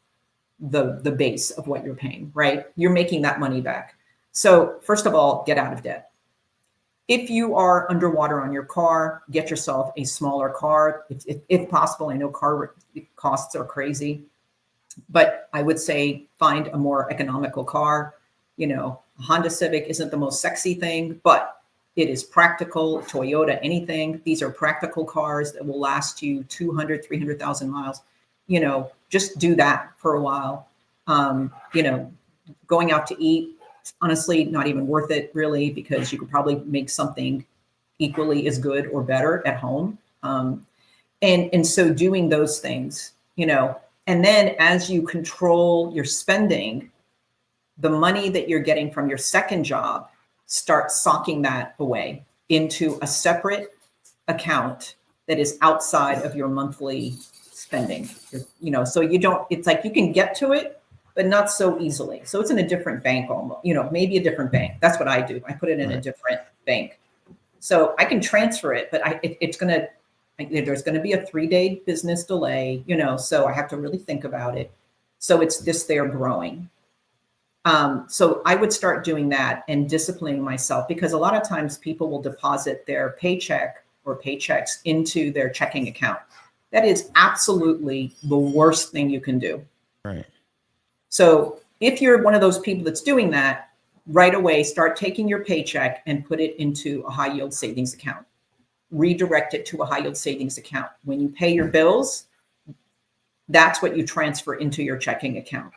the base of what you're paying, right? You're making that money back. So first of all, get out of debt. If you are underwater on your car, get yourself a smaller car if possible. I know car costs are crazy, but I would say find a more economical car. A Honda Civic isn't the most sexy thing, but it is practical. Toyota, anything. These are practical cars that will last you 200, 300,000 miles. Just do that for a while. Going out to eat, honestly, not even worth it really, because you could probably make something equally as good or better at home. And so doing those things, and then as you control your spending, the money that you're getting from your second job, start socking that away into a separate account that is outside of your monthly spending. So you don't, it's like you can get to it, but not so easily. So it's in a different bank almost, maybe a different bank. That's what I do. I put it in a Right. different bank. So I can transfer it, but it's going to, there's going to be a 3-day business delay, so I have to really think about it. So it's just there growing. So I would start doing that and disciplining myself, because a lot of times people will deposit their paycheck or paychecks into their checking account. That is absolutely the worst thing you can do. Right. So if you're one of those people that's doing that, right away, start taking your paycheck and put it into a high yield savings account. Redirect it to a high yield savings account. When you pay your bills, that's what you transfer into your checking account.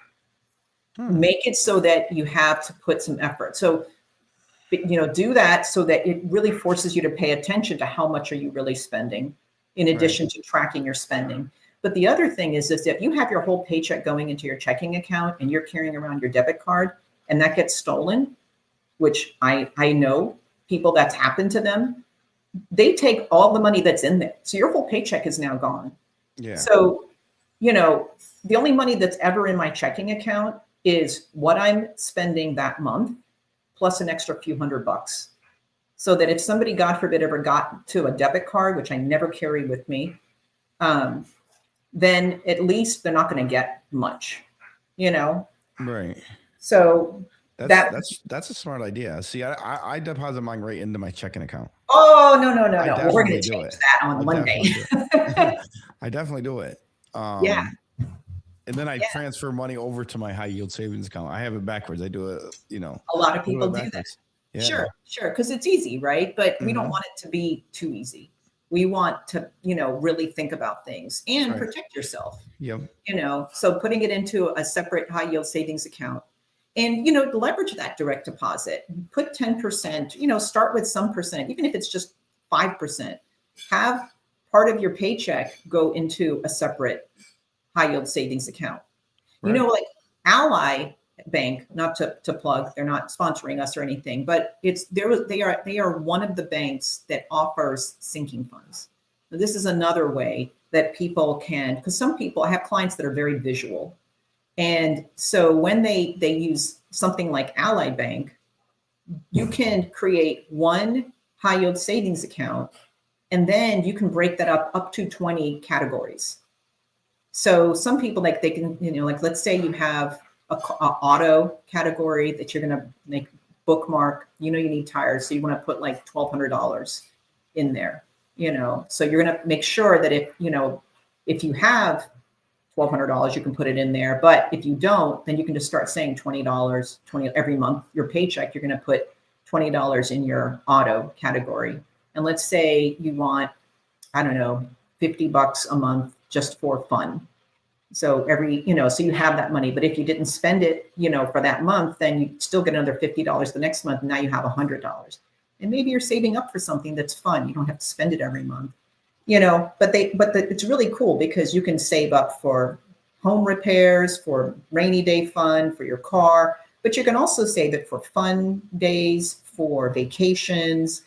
Hmm. Make it so that you have to put some effort. So, do that so that it really forces you to pay attention to how much are you really spending, in Right. addition to tracking your spending. But the other thing is if you have your whole paycheck going into your checking account and you're carrying around your debit card and that gets stolen, which I know people that's happened to them, they take all the money that's in there. So your whole paycheck is now gone. Yeah. So, the only money that's ever in my checking account is what I'm spending that month, plus an extra few $100. So that if somebody, God forbid, ever got to a debit card, which I never carry with me, um, then at least they're not going to get much, you know? Right. So That's that, that's that's a smart idea. See, I deposit mine right into my checking account. oh, no, no, no, I no. Well, we're going definitely to do change it. that on I Monday. definitely do it. I definitely do it. Yeah. And then I Yeah. transfer money over to my high yield savings account. I have it backwards. I do it, A lot of I do it people do that. backwards. Yeah. Sure, sure, because it's easy, right? But we don't Hmm. want it to be too easy. We want to, really think about things and Right. protect yourself, Yep. So putting it into a separate high yield savings account and, leverage that direct deposit, put 10%, start with some percent, even if it's just 5%, have part of your paycheck go into a separate high yield savings account. Right. Like Ally Bank, not to plug, they're not sponsoring us or anything, but they are one of the banks that offers sinking funds. Now, this is another way that people can, because some people, I have clients that are very visual. And so when they use something like Ally Bank, you can create one high yield savings account, and then you can break that up to 20 categories. So some people, like, they can, like, let's say you have a auto category that you're going to make bookmark. You need tires, so you want to put like $1,200 in there. So you're going to make sure that if you have $1,200, you can put it in there. But if you don't, then you can just start saying $20, 20 every month. Your paycheck, you're going to put $20 in your auto category. And let's say you want, I don't know, $50 a month just for fun. So so you have that money. But if you didn't spend it, for that month, then you still get another $50 the next month. And now you have $100. And maybe you're saving up for something that's fun. You don't have to spend it every month. It's really cool because you can save up for home repairs, for rainy day fund, for your car, but you can also save it for fun days, for vacations,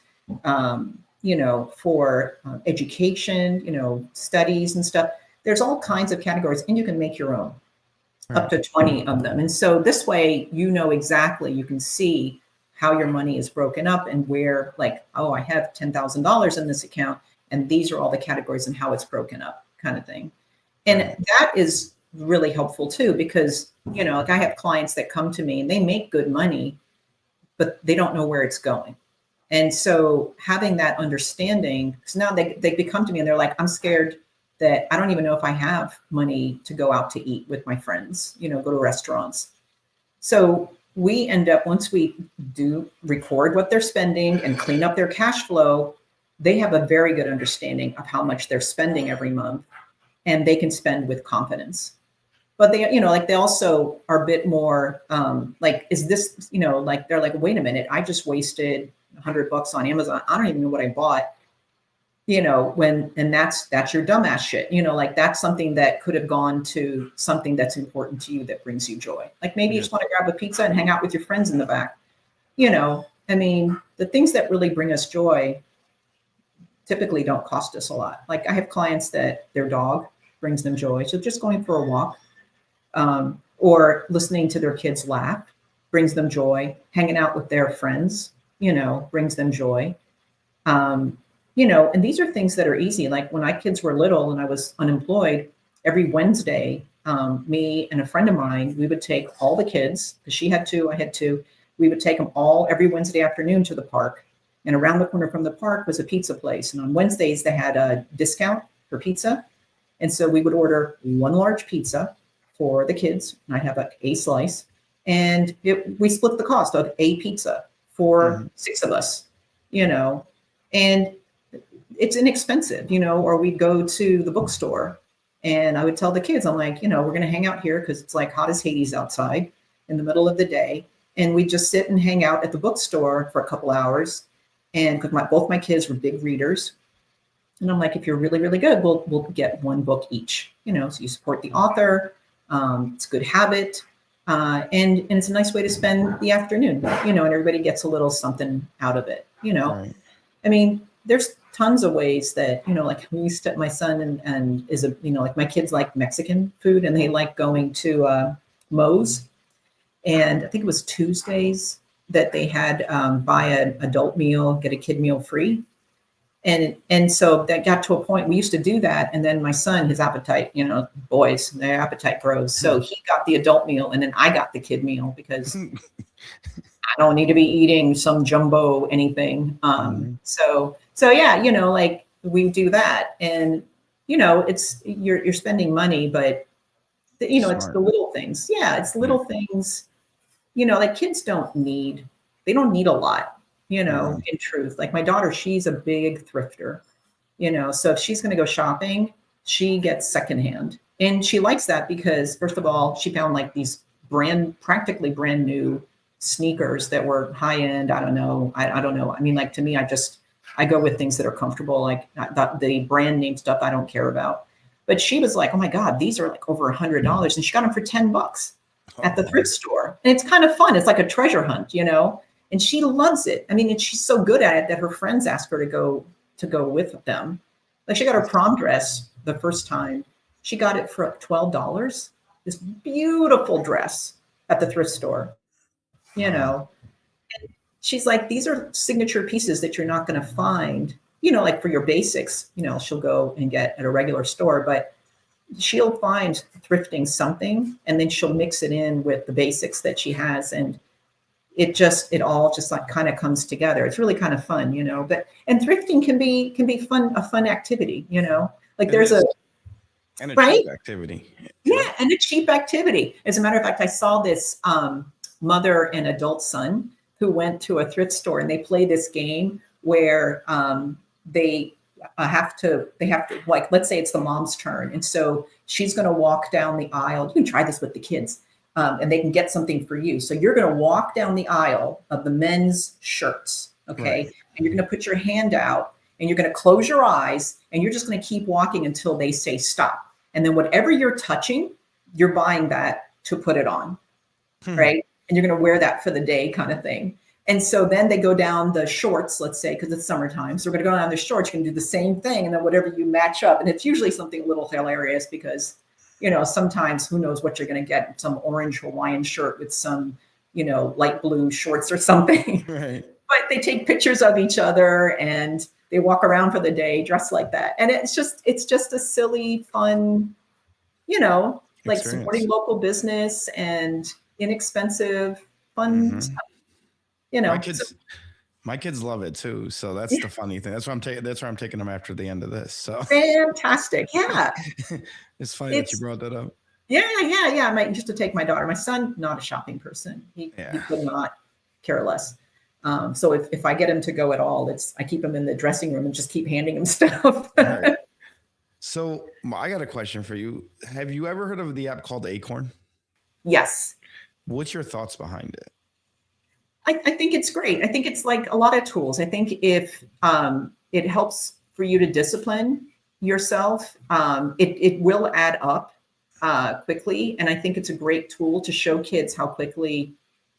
for education, studies and stuff. There's all kinds of categories, and you can make your own, up Right. to 20 of them. And so this way, exactly, you can see how your money is broken up and where, like, oh, I have $10,000 in this account, and these are all the categories and how it's broken up, kind of thing. And Right. that is really helpful too, because, like, I have clients that come to me and they make good money, but they don't know where it's going. And so having that understanding, because now they come to me and they're like, I'm scared that I don't even know if I have money to go out to eat with my friends, go to restaurants. So we end up, once we do record what they're spending and clean up their cash flow, they have a very good understanding of how much they're spending every month, and they can spend with confidence. But they, like, they also are a bit more like, is this, like, they're like, wait a minute, I just wasted $100 on Amazon. I don't even know what I bought, and that's your dumbass shit. Like, that's something that could have gone to something that's important to you, that brings you joy. Like, maybe you Yeah. just want to grab a pizza and hang out with your friends in the back. I mean, the things that really bring us joy typically don't cost us a lot. Like, I have clients that their dog brings them joy. So just going for a walk, or listening to their kids laugh brings them joy. Hanging out with their friends, brings them joy. Um, and these are things that are easy. Like, when my kids were little and I was unemployed, every Wednesday, me and a friend of mine, we would take all the kids, because she had two, I had two. We would take them all every Wednesday afternoon to the park. And around the corner from the park was a pizza place. And on Wednesdays, they had a discount for pizza. And so we would order one large pizza for the kids, and I'd have like a slice. And we split the cost of a pizza for Hmm. six of us, you know, and it's inexpensive, or we'd go to the bookstore and I would tell the kids, I'm like, we're going to hang out here because it's like hot as Hades outside in the middle of the day. And we just sit and hang out at the bookstore for a couple hours. And because both my kids were big readers, and I'm like, if you're really, really good, we'll get one book each. So you support the author. It's a good habit, and it's a nice way to spend the afternoon. And everybody gets a little something out of it. Right. I mean, there's tons of ways that like, we used to, my son and is a like, my kids like Mexican food, and they like going to Moe's, and I think it was Tuesdays that they had buy an adult meal, get a kid meal free. And so that got to a point we used to do that, and then my son, his appetite, boys, their appetite grows. So he got the adult meal, and then I got the kid meal because I don't need to be eating some jumbo anything. Mhm. So yeah, like we do that, and it's you're spending money, but it's the Smart. little things. Yeah, it's Yeah. little things. Like kids they don't need a lot. Yeah. In truth, like my daughter, she's a big thrifter. So if she's going to go shopping, she gets secondhand, and she likes that because first of all, she found like these practically brand new sneakers that were high end. I don't know. I don't know. I mean, like to me, I go with things that are comfortable, like the brand name stuff I don't care about. But she was like, oh my God, these are like over $100. And she got them for $10 at the thrift Oh, store. And it's kind of fun. It's like a treasure hunt. And she loves it. I mean, and she's so good at it that her friends ask her to go with them. Like she got her that's prom dress the first time. She got it for $12. This beautiful dress at the thrift store. You wow. know, she's like, these are signature pieces that you're not going to find. Like for your basics. She'll go and get at a regular store, but she'll find thrifting something, and then she'll mix it in with the basics that she has, and it all just like kind of comes together. It's really kind of fun. But and thrifting can be fun, a fun activity. Like It there's a is. And a right. cheap activity. Yep. Yeah, and a cheap activity. As a matter of fact, I saw this mother and adult son who went to a thrift store, and they play this game where they they have to, like, let's say it's the mom's turn, and so she's going to walk down the aisle. You can try this with the kids, and they can get something for you. So you're going to walk down the aisle of the men's shirts, okay, Right. and you're going to put your hand out, and you're going to close your eyes, and you're just going to keep walking until they say stop. And then whatever you're touching, you're buying that to put it on, Hmm. right? And you're going to wear that for the day kind of thing. And so then they go down the shorts, let's say, because it's summertime. So we're going to go down the shorts. You can do the same thing. And then whatever you match up. And it's usually something a little hilarious because, sometimes who knows what you're going to get, some orange Hawaiian shirt with some, light blue shorts or something. Right. But they take pictures of each other and they walk around for the day dressed like that. And it's just a silly, fun, like supporting Experience. local business and inexpensive, fun Hmm. stuff, My So kids, my kids love it too. So that's yeah, the funny thing. That's where I'm taking them after the end of this. So fantastic. Yeah. it's funny that you It's brought that up. yeah, yeah, yeah. Just to take my daughter. My son, not a shopping person. He Yeah. could not care less. So if I get him to go at all, I keep him in the dressing room and just keep handing him stuff. All right. So I got a question for you. Have you ever heard of the app called Acorn? Yes. What's your thoughts behind it? I think it's great. I think it's like a lot of tools. I think if it helps for you to discipline yourself, it will add up quickly. And I think it's a great tool to show kids how quickly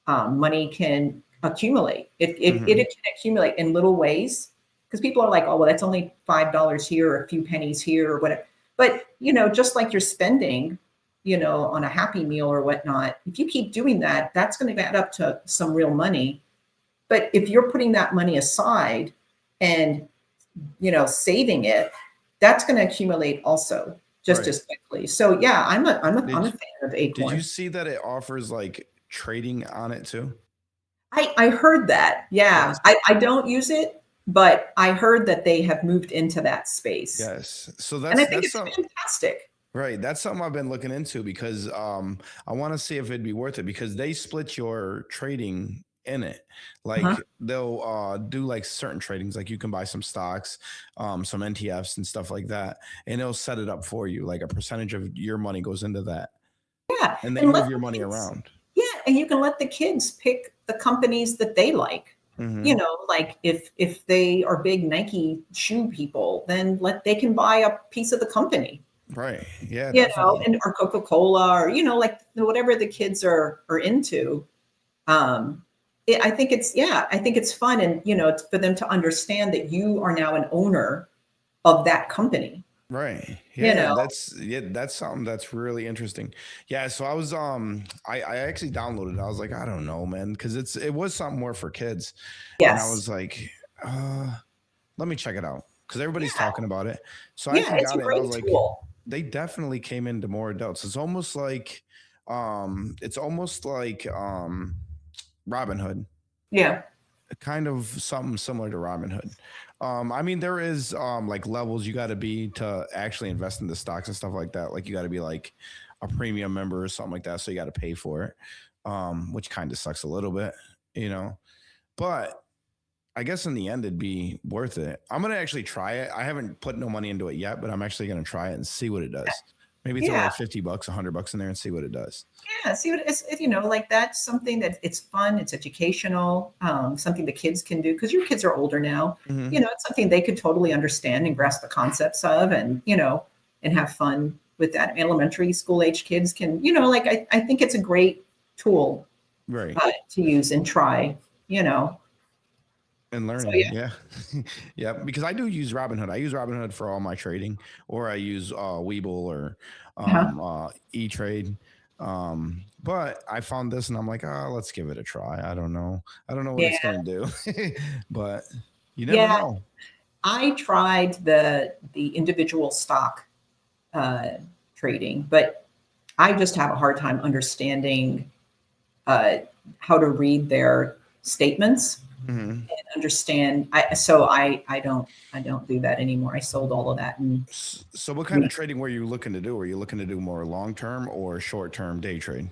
money can accumulate. It Hmm. can accumulate in little ways because people are like, oh, well, that's only $5 here or a few pennies here or whatever. But, just like you're spending, on a Happy Meal or whatnot, if you keep doing that, that's going to add up to some real money. But if you're putting that money aside and, saving it, that's going to accumulate also just Right. as quickly. So yeah, I'm Did a you, fan of did you Acorn. see that it offers like trading on it too? I heard that. Yeah. Yes. I don't use it, but I heard that they have moved into that space. Yes. So And I think that's it's some fantastic. right. That's something I've been looking into because I want to see if it'd be worth it because they split your trading in it. Uh-huh. Like they'll do like certain tradings, like you can buy some stocks, some NTFs and stuff like that, and they'll set it up for you. Like a percentage of your money goes into that, Yeah. and they And let move your the money kids, around. yeah, and you can let the kids pick the companies that they like. Hmm. Like if they are big Nike shoe people, then they can buy a piece of the company. Right. Yeah, definitely. And or Coca-Cola or like whatever the kids are into. Um, I think it's fun, and it's for them to understand that you are now an owner of that company. Right. You Yeah, know, that's something that's really interesting. Yeah, so I was I actually downloaded it. I was like, I don't know, man, because it was something more for kids. And I yes, was like, uh, let me check it out. because everybody's Yeah. talking about it. So I Yeah, actually it's got a it, and I great was like, tool. they definitely came into more adults. It's almost like Robin Hood, Yeah. kind of something similar to Robin Hood. I mean, there is like levels you got to be to actually invest in the stocks and stuff like that. Like you got to be like a premium member or something like that, so you got to pay for it, which kind of sucks a little bit, you know. But I guess in the end, it'd be worth it. I'm gonna actually try it. I haven't put no money into it yet, but I'm actually gonna try it and see what it does. Maybe throw Yeah. like $50, $100 in there and see what it does. Yeah, see what it's like that's something that it's fun, it's educational, something the kids can do because your kids are older now. Hmm. It's something they could totally understand and grasp the concepts of, and and have fun with that. Elementary school age kids can, like I think it's a great tool Right. to use and try. You know, And so learning, yeah, yeah. Yeah, because I do use Robinhood. I use Robinhood for all my trading, or I use Webull or uh-huh. E-Trade. But I found this and I'm like, let's give it a try. I don't know what Yeah, it's gonna do. But you never yeah. know. I tried the individual stock uh, trading, but I just have a hard time understanding uh, how to read their statements Hmm. and understand. I don't do that anymore. I sold all of that and So what kind re- of trading were you looking to do? Were you looking to do more long term or short term day trade?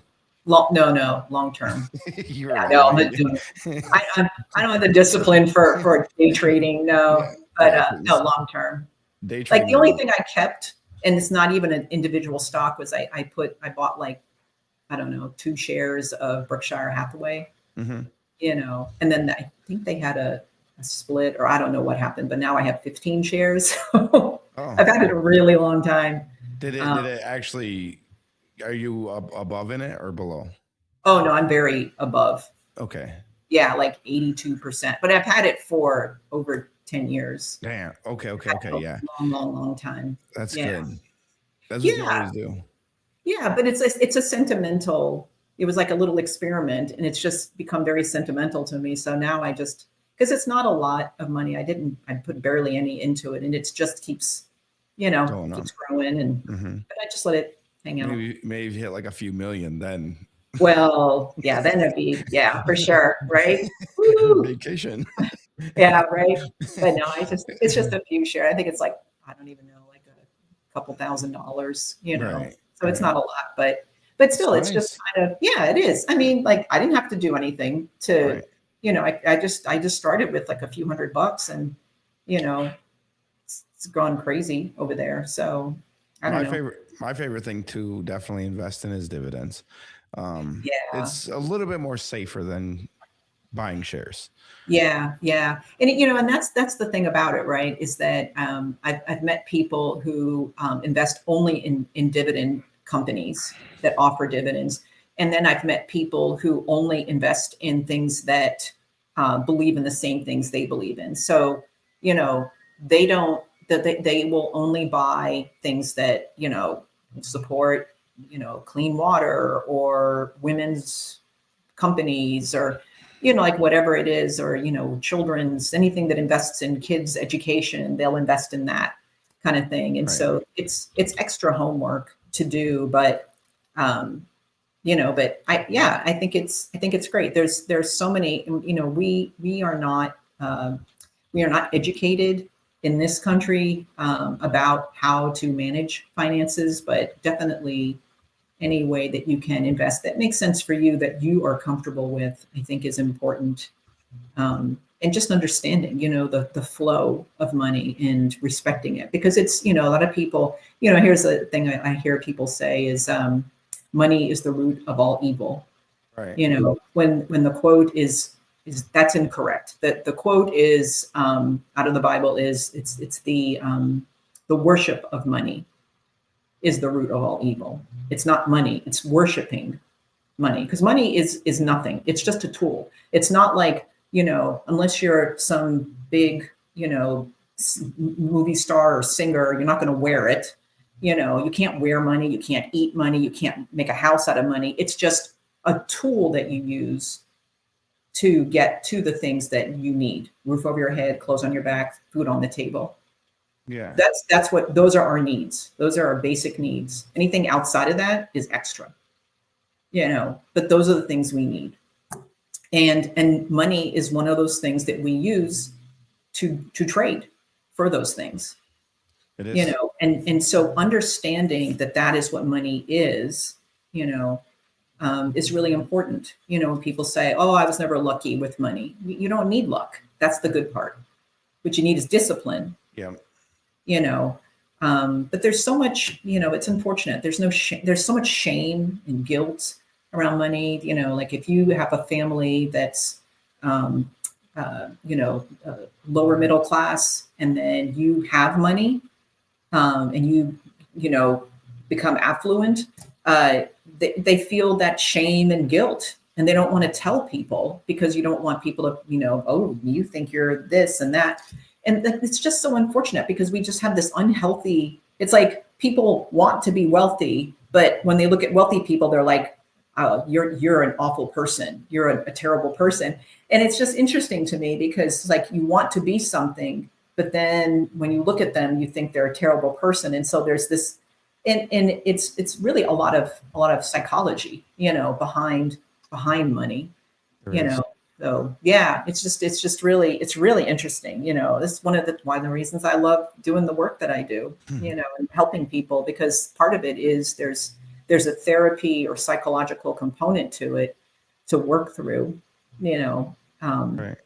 no, long term. You were Yeah, like, no, what I'm are not you doing. doing? I don't have the discipline for day trading. No, Yeah, but yeah, no, because long term. day Like trading the is only thing I kept, and it's not even an individual stock, was I bought like I don't know 2 shares of Berkshire Hathaway. mhm. And then I think they had a split, or I don't know what happened, but now I have 15 shares. So Oh, I've had it a really long time. did Um, it actually? Are you above in it or below? oh no, I'm very above. Okay. Yeah, like 82%. But I've had it for over 10 years. Damn. Okay. Okay. Had Okay. it Yeah. a long, long, long time. That's Yeah. good. That's what you Yeah. always do. Yeah. But it's a sentimental, it was like a little experiment and it's just become very sentimental to me. So now because it's not a lot of money. I put barely any into it and it just keeps, Going it up. keeps growing Hmm. but I just let it hang out. Maybe if you hit like a few million, then Well, yeah, then it'd be, yeah, for sure. Right. Woo! vacation. Yeah. Right. But no, it's just a few share. I think it's like, I don't even know, like a couple $1,000s. Right. So it's Right. not a lot, but It's still, it's just nice. kind of, yeah, it is. I mean, like I didn't have to do anything to, Right. I just started with like a few $100 and, you know, it's gone crazy over there. So I don't know. My favorite thing to definitely invest in is dividends. Yeah. It's a little bit more safer than buying shares. Yeah, yeah, and and that's the thing about it, right? Is that I've met people who invest only in dividend companies that offer dividends, and then I've met people who only invest in things that believe in the same things they believe in. So you know they don't that they will only buy things that support clean water or women's companies or like whatever it is or children's anything that invests in kids education, they'll invest in that kind of thing. And Right. so it's extra homework to do, but I think it's great. There's so many, we are not educated in this country about how to manage finances, but definitely any way that you can invest that makes sense for you, that you are comfortable with, I think is important. And just understanding, the flow of money and respecting it, because it's, a lot of people, here's the thing I hear people say is, money is the root of all evil. Right. When the quote is that's incorrect. That the quote is out of the Bible is it's the worship of money is the root of all evil. It's not money. It's worshiping money, because money is nothing. It's just a tool. It's not like unless you're some big movie star or singer, you're not going to wear it. You can't wear money. You can't eat money. You can't make a house out of money. It's just a tool that you use to get to the things that you need: roof over your head, clothes on your back, food on the table. Yeah. That's what, those are our needs. Those are our basic needs. Anything outside of that is extra, but those are the things we need. And money is one of those things that we use to trade for those things, It is. and so understanding that that is what money is really important. When people say, "Oh, I was never lucky with money," you don't need luck. That's the good part. What you need is discipline. Yeah. You know, but there's so much. It's unfortunate. There's so much shame and guilt around money. Like if you have a family that's, um, lower middle class, and then you have money, and you know become affluent, uh, they feel that shame and guilt, and they don't want to tell people because you don't want people to, oh, you think you're this and that, and it's just so unfortunate because we just have this unhealthy. It's like people want to be wealthy, but when they look at wealthy people, they're like, oh, you're an awful person, you're a terrible person, and it's just interesting to me because like you want to be something, but then when you look at them, you think they're a terrible person. And so there's this, and it's really a lot of psychology, behind money, There you is. know. So yeah, it's really interesting. This is one of the reasons I love doing the work that I do, and helping people, because part of it is there's a therapy or psychological component to it to work through, you know. Um, Right.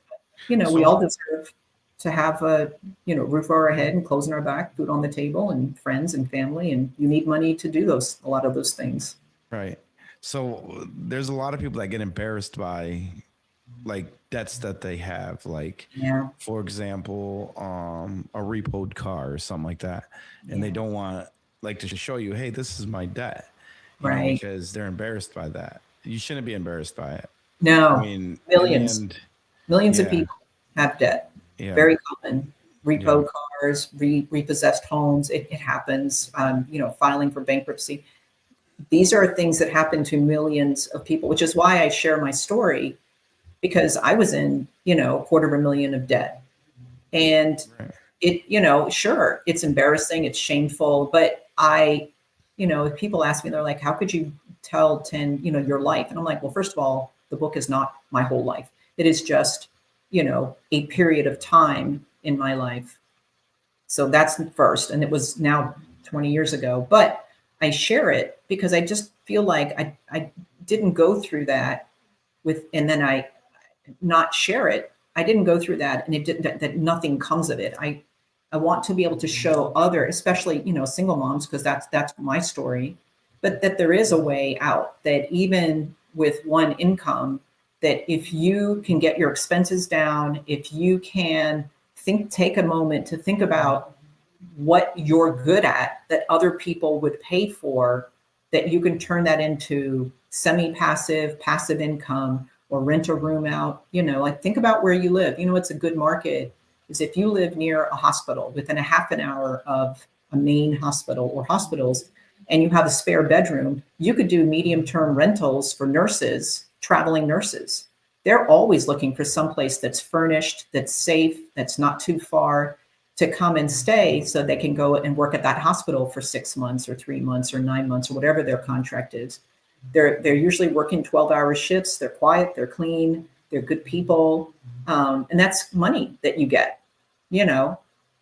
we all So deserve to have a, roof over our head and clothes on our back, food on the table, and friends and family. And you need money to do a lot of those things. right. So there's a lot of people that get embarrassed by like debts that they have, like Yeah. for example, a repoed car or something like that, and they Yeah. don't want like to show you, hey, this is my debt, Right. because they're embarrassed by that. You shouldn't be embarrassed by it. I No. mean, in the Millions. end, Millions of yeah, people have debt. yeah, Very common. yeah, Repo cars, repossessed homes. It happens. Filing for bankruptcy. These are things that happen to millions of people, which is why I share my story, because I was in, a quarter of a million of debt. And right, sure, it's embarrassing, it's shameful, but if people ask me, they're like, how could you tell 10, your life? And I'm like, well, first of all, the book is not my whole life. It is just, a period of time in my life. So that's first. And it was now 20 years ago, but I share it because I just feel like I didn't go through that and then I not share it. I didn't go through that, and it didn't, that nothing comes of it. I want to be able to show other, especially, single moms, because that's my story, but that there is a way out, that even with one income, that if you can get your expenses down, if you can take a moment to think about what you're good at that other people would pay for, that you can turn that into semi-passive, passive income, or rent a room out. Like think about where you live. It's a good market is if you live near a hospital within a half an hour of a main hospital or hospitals, and you have a spare bedroom, you could do medium term rentals for nurses, traveling nurses. They're always looking for someplace that's furnished, that's safe, that's not too far, to come and stay, so they can go and work at that hospital for 6 months or 3 months or 9 months or whatever their contract is. They're usually working 12-hour shifts. They're quiet, they're clean, they're good people, and that's money that you get. You know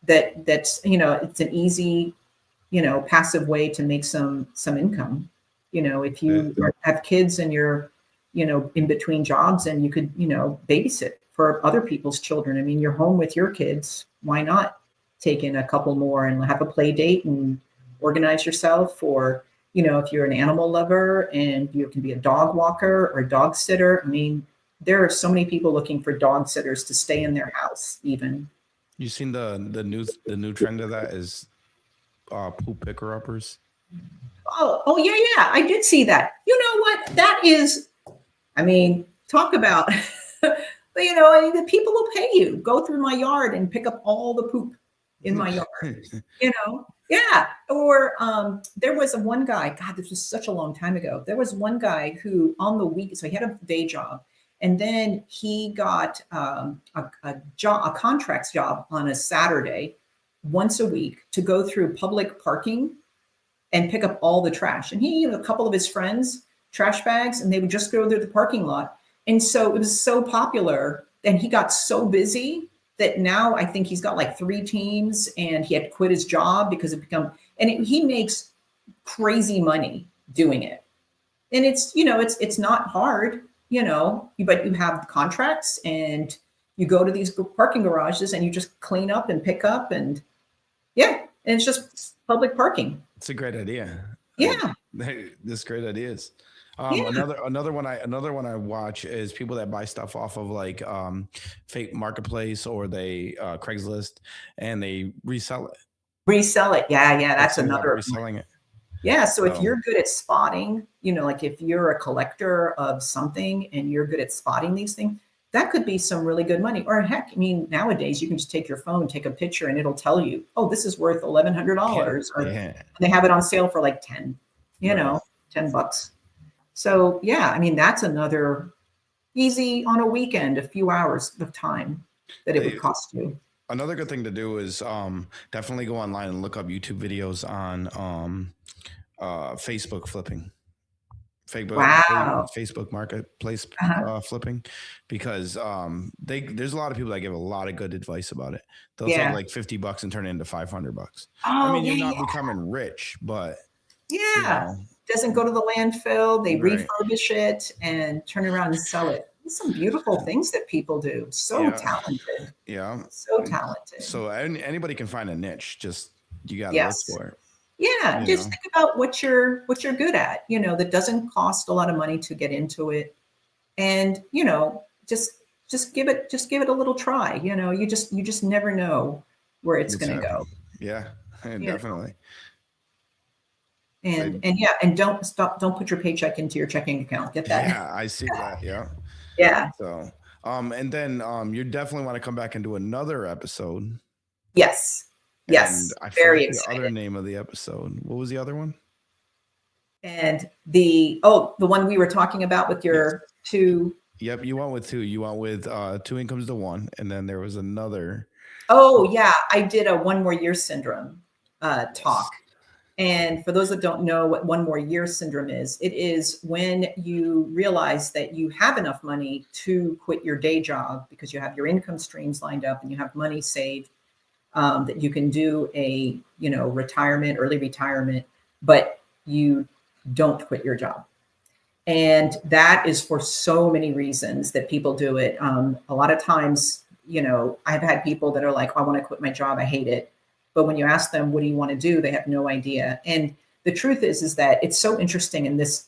that's it's an easy, passive way to make some income. If yeah, you have kids and you're, in between jobs, and you could, babysit for other people's children. I mean, you're home with your kids. Why not take in a couple more and have a play date and organize yourself? Or, if you're an animal lover and you can be a dog walker or a dog sitter. I mean, there are so many people looking for dog sitters to stay in their house, even. you seen the new trend of that is poop picker uppers. Oh, yeah, yeah. I did see that. You know what? That is, I mean, talk about, but I mean, the people will pay you. Go through my yard and pick up all the poop in my yard. Yeah. Or there was one guy, God, this was such a long time ago. There was one guy who on the week, so he had a day job, and then he got a job, a contracts job on a Saturday. once a week to go through public parking and pick up all the trash. And he and a couple of his friends, trash bags, and they would just go through the parking lot. And so it was so popular, and he got so busy that now I think he's got like 3 teams, and he had to quit his job because it become, he makes crazy money doing it. And it's not hard, but you have contracts, and you go to these parking garages and you just clean up and pick up, and yeah, and it's just public parking. It's a great idea. Yeah. This great ideas. Yeah. Another one I watch is people that buy stuff off of like fake marketplace, or they Craigslist, and they resell it. Resell it. Yeah. That's another reselling it. Yeah. So if you're good at spotting, like if you're a collector of something and you're good at spotting these things, that could be some really good money. Or heck, I mean, nowadays you can just take your phone, take a picture, and it'll tell you, oh, this is worth $1,100, or they have it on sale for like 10, $10. So yeah, I mean, that's another easy on a weekend, a few hours of time that it would cost you. Another good thing to do is definitely go online and look up YouTube videos on Facebook flipping. Facebook marketplace flipping, because there's a lot of people that give a lot of good advice about it. They'll take like $50 and turn it into $500. I mean, you're not becoming rich, but doesn't go to the landfill. They refurbish it and turn around and sell it. There's some beautiful things that people do. So talented. Yeah. So talented. So anybody can find a niche. Just you got to look for it. Yeah, just think about what you're good at, that doesn't cost a lot of money to get into it. And, just give it a little try. You just never know where it's going to go. Yeah, definitely. And don't put your paycheck into your checking account. Get that. Yeah, I see that. Yeah. Yeah. So, and then you definitely want to come back and do another episode. Yes. Yes, and I very forgot excited. the other name of the episode. What was the other one? And the one we were talking about with your two. Yep, you went with two. You went with two incomes to one, and then there was another. Oh yeah, I did a 1 more year syndrome talk. And for those that don't know what 1 more year syndrome is, it is when you realize that you have enough money to quit your day job because you have your income streams lined up and you have money saved. That you can do a, early retirement, but you don't quit your job. And that is for so many reasons that people do it. A lot of times, I've had people that are like, I want to quit my job. I hate it. But when you ask them, what do you want to do? They have no idea. And the truth is that it's so interesting in this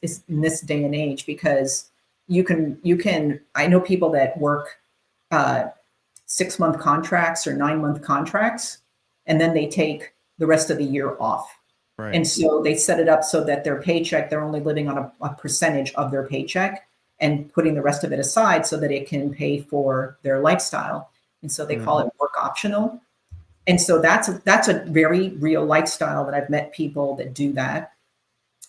day and age, because you can, I know people that work 6-month contracts or 9-month contracts, and then they take the rest of the year off. Right. And so they set it up so that their paycheck, they're only living on a percentage of their paycheck and putting the rest of it aside so that it can pay for their lifestyle. And so they call it work optional. And so that's a very real lifestyle that I've met people that do that.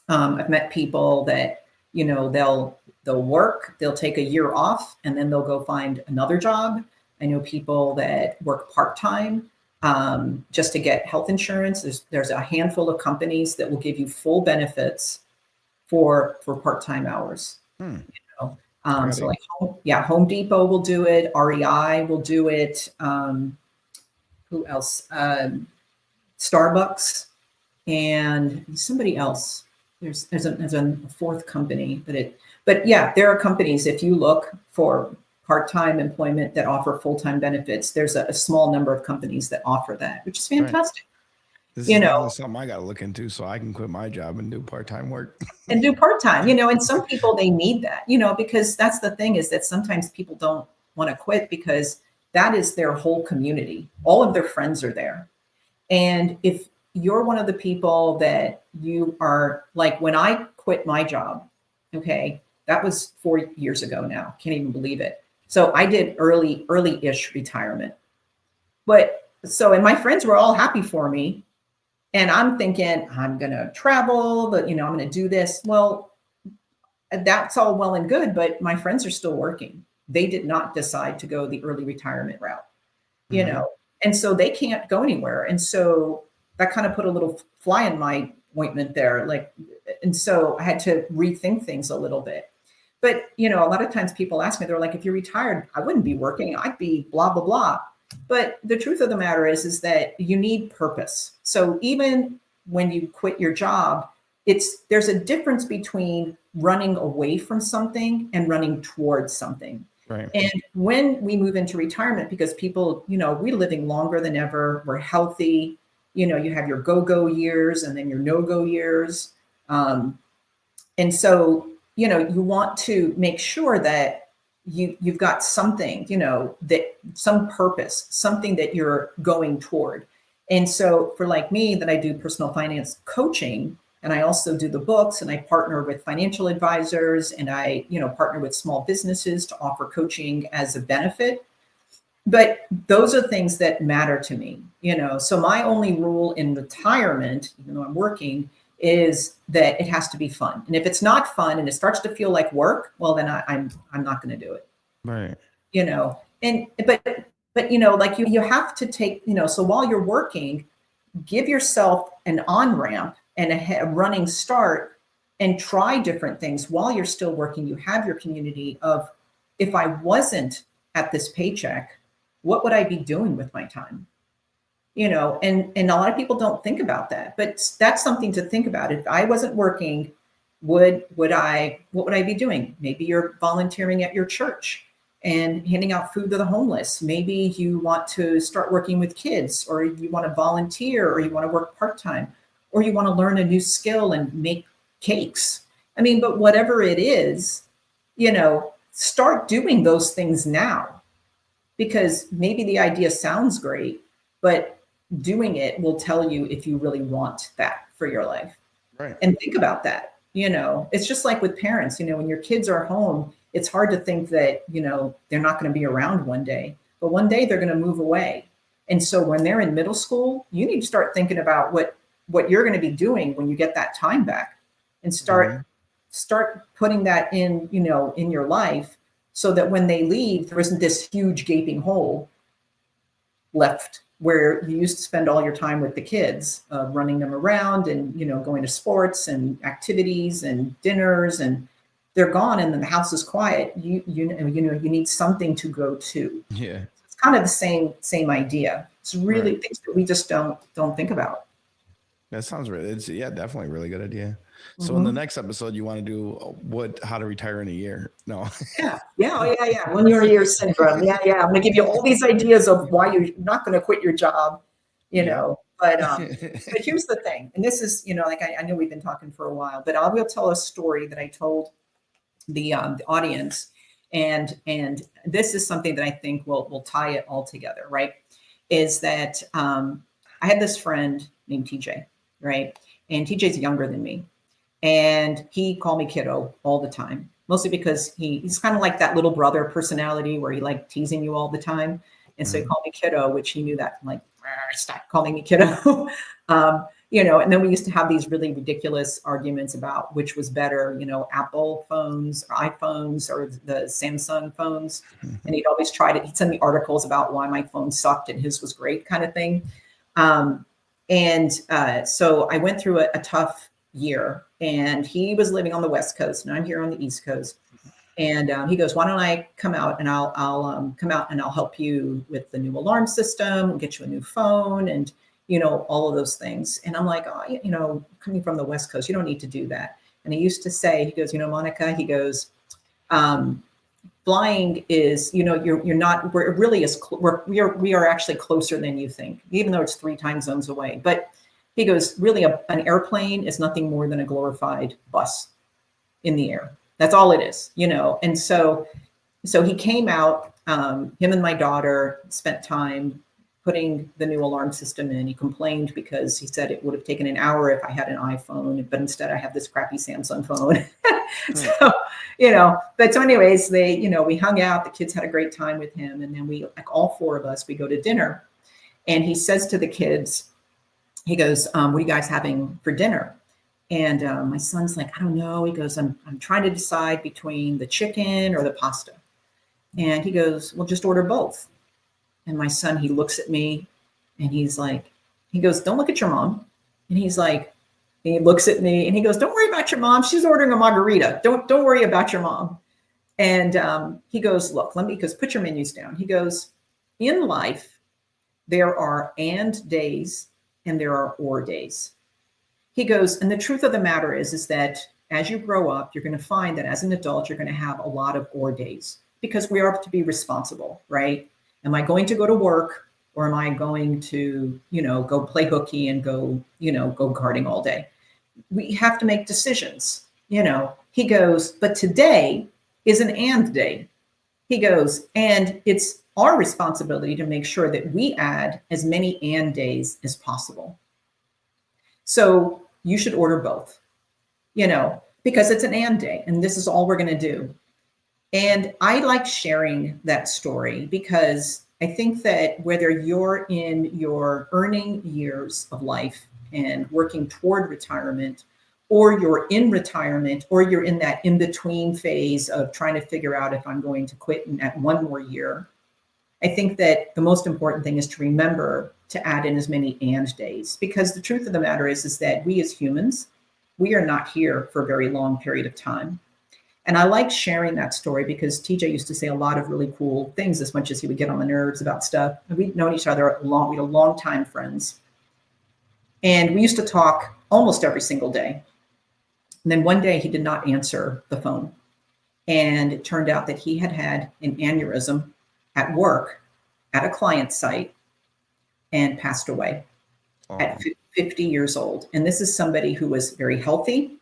I've met people that, they'll work, they'll take a year off, and then they'll go find another job. I know people that work part-time just to get health insurance. There's a handful of companies that will give you full benefits for part-time hours. So like, Home Depot will do it. REI will do it. Who else? Starbucks and somebody else. There's a fourth company but yeah, there are companies, if you look for part-time employment that offer full-time benefits, there's a small number of companies that offer that, which is fantastic. This is something I got to look into so I can quit my job and do part-time work. And do part-time, and some people, they need that, because that's the thing, is that sometimes people don't want to quit because that is their whole community. All of their friends are there. And if you're one of the people that you are like, when I quit my job, okay, that was 4 years ago now. Can't even believe it. So I did early-ish retirement. And my friends were all happy for me. And I'm thinking, I'm going to travel, but, I'm going to do this. Well, that's all well and good, but my friends are still working. They did not decide to go the early retirement route, And so they can't go anywhere. And so that kind of put a little fly in my ointment there. Like, and so I had to rethink things a little bit. But, a lot of times people ask me, they're like, if you're retired, I wouldn't be working. I'd be blah, blah, blah. But the truth of the matter is that you need purpose. So even when you quit your job, there's a difference between running away from something and running towards something. Right. And when we move into retirement, because people, we're living longer than ever, we're healthy, you have your go-go years and then your no-go years. And so, you want to make sure that you've got something, that some purpose, something that you're going toward. And so for like me, that I do personal finance coaching, and I also do the books, and I partner with financial advisors, and I, partner with small businesses to offer coaching as a benefit. But those are things that matter to me, So my only rule in retirement, even though I'm working, is that it has to be fun. And if it's not fun and it starts to feel like work, well, then I'm not going to do it. Right. And but like you have to take, so while you're working, give yourself an on-ramp and a running start, and try different things while you're still working. You have your community of, if I wasn't at this paycheck, what would I be doing with my time? And a lot of people don't think about that, but that's something to think about. If I wasn't working, what would I be doing? Maybe you're volunteering at your church and handing out food to the homeless. Maybe you want to start working with kids, or you want to volunteer, or you want to work part-time, or you want to learn a new skill and make cakes. I mean, but whatever it is, start doing those things now, because maybe the idea sounds great, but doing it will tell you if you really want that for your life. Right. And think about that. It's just like with parents, when your kids are home, it's hard to think that, they're not going to be around one day, but one day they're going to move away. And so when they're in middle school, you need to start thinking about what you're going to be doing when you get that time back, and start putting that in, in your life, so that when they leave, there isn't this huge gaping hole left where you used to spend all your time with the kids, running them around and, going to sports and activities and dinners, and they're gone and then the house is quiet. You need something to go to. Yeah. It's kind of the same idea. It's really things that we just don't think about. That sounds really, definitely a really good idea. So Mm-hmm. in the next episode, you want to do how to retire in a year? No. Yeah. 1 year syndrome. Yeah. I'm going to give you all these ideas of why you're not going to quit your job, But here's the thing, and this is, like I know we've been talking for a while, but I will tell a story that I told the audience, and this is something that I think will tie it all together. Right? Is that I had this friend named TJ, right? And TJ's younger than me. And he called me kiddo all the time, mostly because he's kind of like that little brother personality where he like teasing you all the time. And so he called me kiddo, which he knew that, like, stop calling me kiddo. And then we used to have these really ridiculous arguments about which was better, Apple phones or iPhones or the Samsung phones. And he'd always he'd send me articles about why my phone sucked and his was great, kind of thing. So I went through a tough year, and he was living on the West Coast and I'm here on the East Coast. And he goes, why don't I come out and I'll come out and I'll help you with the new alarm system, get you a new phone, and, all of those things. And I'm like, coming from the West Coast, you don't need to do that. And he used to say, he goes, Monica, he goes, flying is, you're not, we are actually closer than you think, even though it's 3 time zones away. But he goes, really, an airplane is nothing more than a glorified bus in the air. That's all it is, And so he came out, him and my daughter spent time putting the new alarm system in. He complained because he said it would have taken an hour if I had an iPhone, but instead I have this crappy Samsung phone. But so anyways, we hung out, the kids had a great time with him. And then we, like all 4 of us, we go to dinner, and he says to the kids, he goes, what are you guys having for dinner? And my son's like, I don't know. He goes, I'm trying to decide between the chicken or the pasta. And he goes, well, just order both. And my son, he looks at me And he's like, he goes, don't look at your mom. And he's like, and he looks at me and he goes, don't worry about your mom. She's ordering a margarita. Don't worry about your mom. And he goes, look, let me, because put your menus down. He goes, in life, there are and days and there are or days. He goes, and the truth of the matter is that as you grow up, you're going to find that as an adult, you're going to have a lot of or days because we are to be responsible, right? Am I going to go to work or am I going to, go play hooky and go karting all day? We have to make decisions. He goes, but today is an and day. He goes, and it's our responsibility to make sure that we add as many and days as possible. So you should order both, because it's an and day and this is all we're going to do. And I like sharing that story because I think that whether you're in your earning years of life and working toward retirement, or you're in retirement, or you're in that in between phase of trying to figure out if I'm going to quit in at one more year, I think that the most important thing is to remember to add in as many and days, because the truth of the matter is that we as humans, we are not here for a very long period of time. And I like sharing that story because TJ used to say a lot of really cool things, as much as he would get on the nerves about stuff. And we'd known each other we had long time friends. And we used to talk almost every single day. And then one day he did not answer the phone. And it turned out that he had had an aneurysm at work at a client site and passed away at 50 years old. And this is somebody who was very healthy.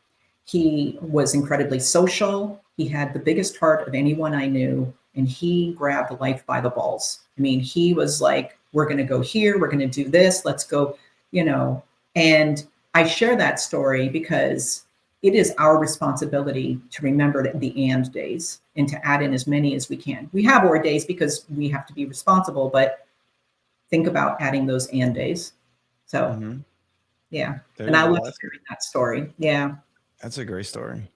He was incredibly social. He had the biggest heart of anyone I knew. And he grabbed life by the balls. I mean, he was like, we're going to go here. We're going to do this. Let's go, And I share that story because it is our responsibility to remember the and days and to add in as many as we can. We have or days because we have to be responsible, but think about adding those and days. So, yeah. And I love hearing that story. Yeah. That's a great story.